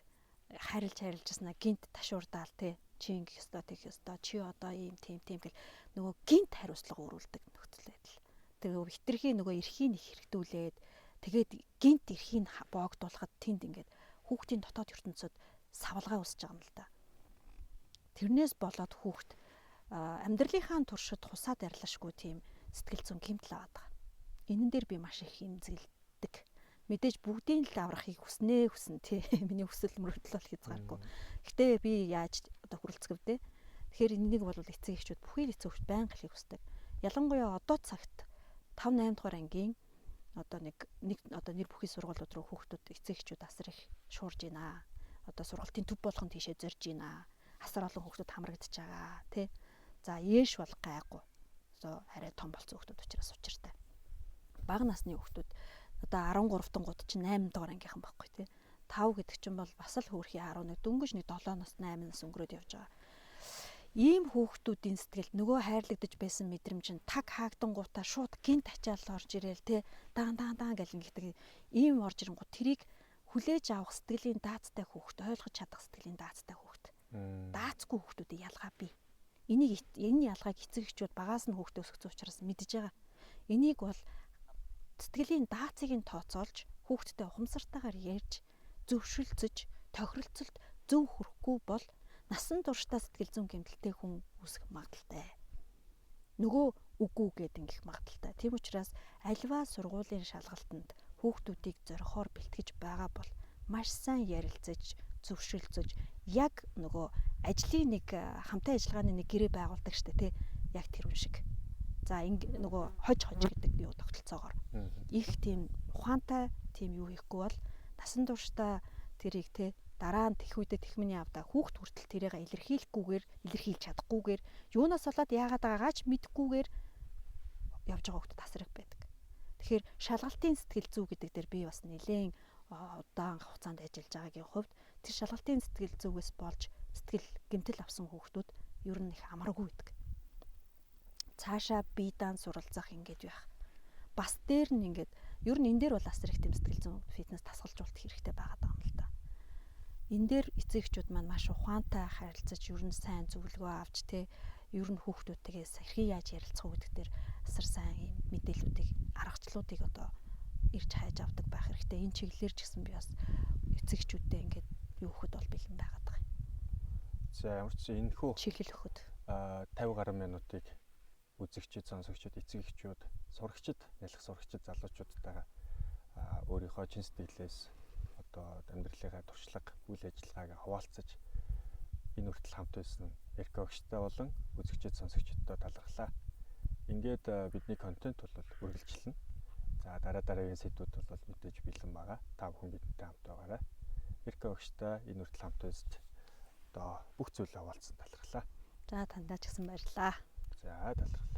харилжсанаа гинт ташуурдаал тий. Чи ингэх ёстой, тэгэх ёстой. Чи одоо ийм тийм гэл нөгөө гинт хариуцлага өрүүлдэг нөхцөл байдал. Тэгээ хитрхийн нөгөө эрхийг их хэрэгтүүлээд тэгээд гинт эрхийг боогдуулахад тэнд ингээд хүүхдийн дотоод ертөнцид савлгаа үүсэж байгаа юм л да. Тэрнээс болоод хүүхд амьдралынхаа туршид хусаад арилашгүй тийм сэтгэл зүйн гэмтэл аваад байгаа. Энэн дээр би маш их имзэглэдэг. Мэдээж бүгдийн л аврахыг хүснэ тий. Миний хүсэл мөрөөдөл бол хязгааргүй. Гэтэ би яаж одоо хүрэлцгэвдээ. Тэгэхээр энийг бол эцэг эхчүүд бүхий л эцэг эхчүүд байнга хэлхийг хүсдэг. Ялангуяа одоо цагт 5 8 дугаар ангийн одоо нэг нэр бүхий сургуулиуд руу хүүхдүүд эцэг эхчүүд асар их шуурж байна. Одоо сургалтын төв болгон тийшээ зорж байна. Асар олон хүүхдүүд хамрагдаж байгаа тий. За ээш бол гайгүй. Одоо арай том болсон хүүхдүүд учраас учиртай. Бага насны хүүхдүүд одоо 13 тангууд чинь 8 дугаар ангийнхан байхгүй тий. 5 гэдэг чинь бол бас л хөөрхий 11 дөнгөж нэг 7 нас 8 нас өнгөрөөд явж байгаа. Ийм хүүхдүүдийн сэтгэлд нөгөө хайрлагдаж байсан мэдрэмж нь таг хаагдангуудаа шууд гинт ачаал орж ирээл тий. Даан гэл ингэдэг ийм орж ирэнгууд тэрийг хүлээж авах сэтгэлийн даацтай хүүхд, ойлгож чадах сэтгэлийн даацтай хүүхд. Даацгүй хүүхдүүдийн ялгаа бий. Энэ ялгааг эцэг эхчүүд багаас нь хүүхдээ өсгсөн учраас мэдж байгаа. Энийг бол сэтгэлийн даацыг нь тооцоолж хүүхдтэй ухамсартайгаар ярьж, зөвшөлдсөж, тохиролцолд зөв хүрэхгүй бол насан туршдаа сэтгэл зүйн гэмтэлтэй хүн үүсэх магадaltaй. Нөгөө үгүй гээд ингэх магадaltaй. Тийм учраас альва сургуулийн шалгалтанд хүүхдүүдийг зорихоор бэлтгэж байгаа бол маш сайн ярилцаж, зөвшөлдсөж, яг нөгөө ажлын нэг хамтын ажиллагааны нэг гэрээ байгуулдаг штэ тий. Яг тэр үн шиг. За нөгөө хож гэдэг юу тогтолцоогоор их тийм ухаантай тийм юу хийхгүй бол насан туршдаа тэрийг те дараа нь тэх үедээ техмэний авдаа хүүхд хүртэл тэрийг илэрхийлж чадахгүйгээр юунаас болоод яагаад байгаагаа ч мэдхгүйгээр явж байгаа хүүхдэд асар их байдаг. Тэгэхээр шалгалтын сэтгэл зүй гэдэг дээр би бас нэлээд удаан хугацаанд ажиллаж байгаагийн хувьд тэр шалгалтын сэтгэл зүйгээс болж сэтгэл гэмтэл авсан хүүхдүүд ер нь их амаргүй байдаг. Цаашаа бие даан суралцах ингэж байх. Бас дээр нь ингээд ер нь энэ дээр бол асар их сэтгэл зүйн фитнес тасгалжуулалт хэрэгтэй байгаад байгаа юм л да. Энэ дээр эцэг эхчүүд маань маш ухаантай харилцаж ер нь сайн зөвлөгөө авч те ер нь хүүхдүүдтэйгээ сахирхий яаж ярилцах уу гэдэг дээр асар сайн юм мэдээллүүдийг аргачлалуудыг одоо ирж хайж авдаг байх хэрэгтэй. Энэ чиглэлээр ч гэсэн би бас эцэг эхчүүдтэй ингээд юу өгөхөд бол бэлэн байгаад байгаа юм. За ямар ч энэ хөө чиглэл өгөхөд 50 гаруй минутыг үзэгчид, сонсогчид, эцэг эхчүүд, сурагчид, ялах сурагчид, залуучуудтайгаа өөрийнхөө чин сэтгэлээс одоо амьдралынхаа туршлага, үйл ажиллагаагаа хуваалцаж энэ хүртэл хамт байсан Эрка өгчтэй болон үзэгчид, сонсогчдод талархлаа. Ингээд бидний контент бол үргэлжлэнэ. За дараагийн сэдвүүд бол мэдээж бэлэн байгаа. Та бүхэн бидэнтэй хамт байгаарай. Эрка өгчтэй энэ хүртэл хамт байсад одоо бүх зүйлээ хуваалцсан талархлаа. За тандаа ч гэсэн баярлалаа. За талархлаа.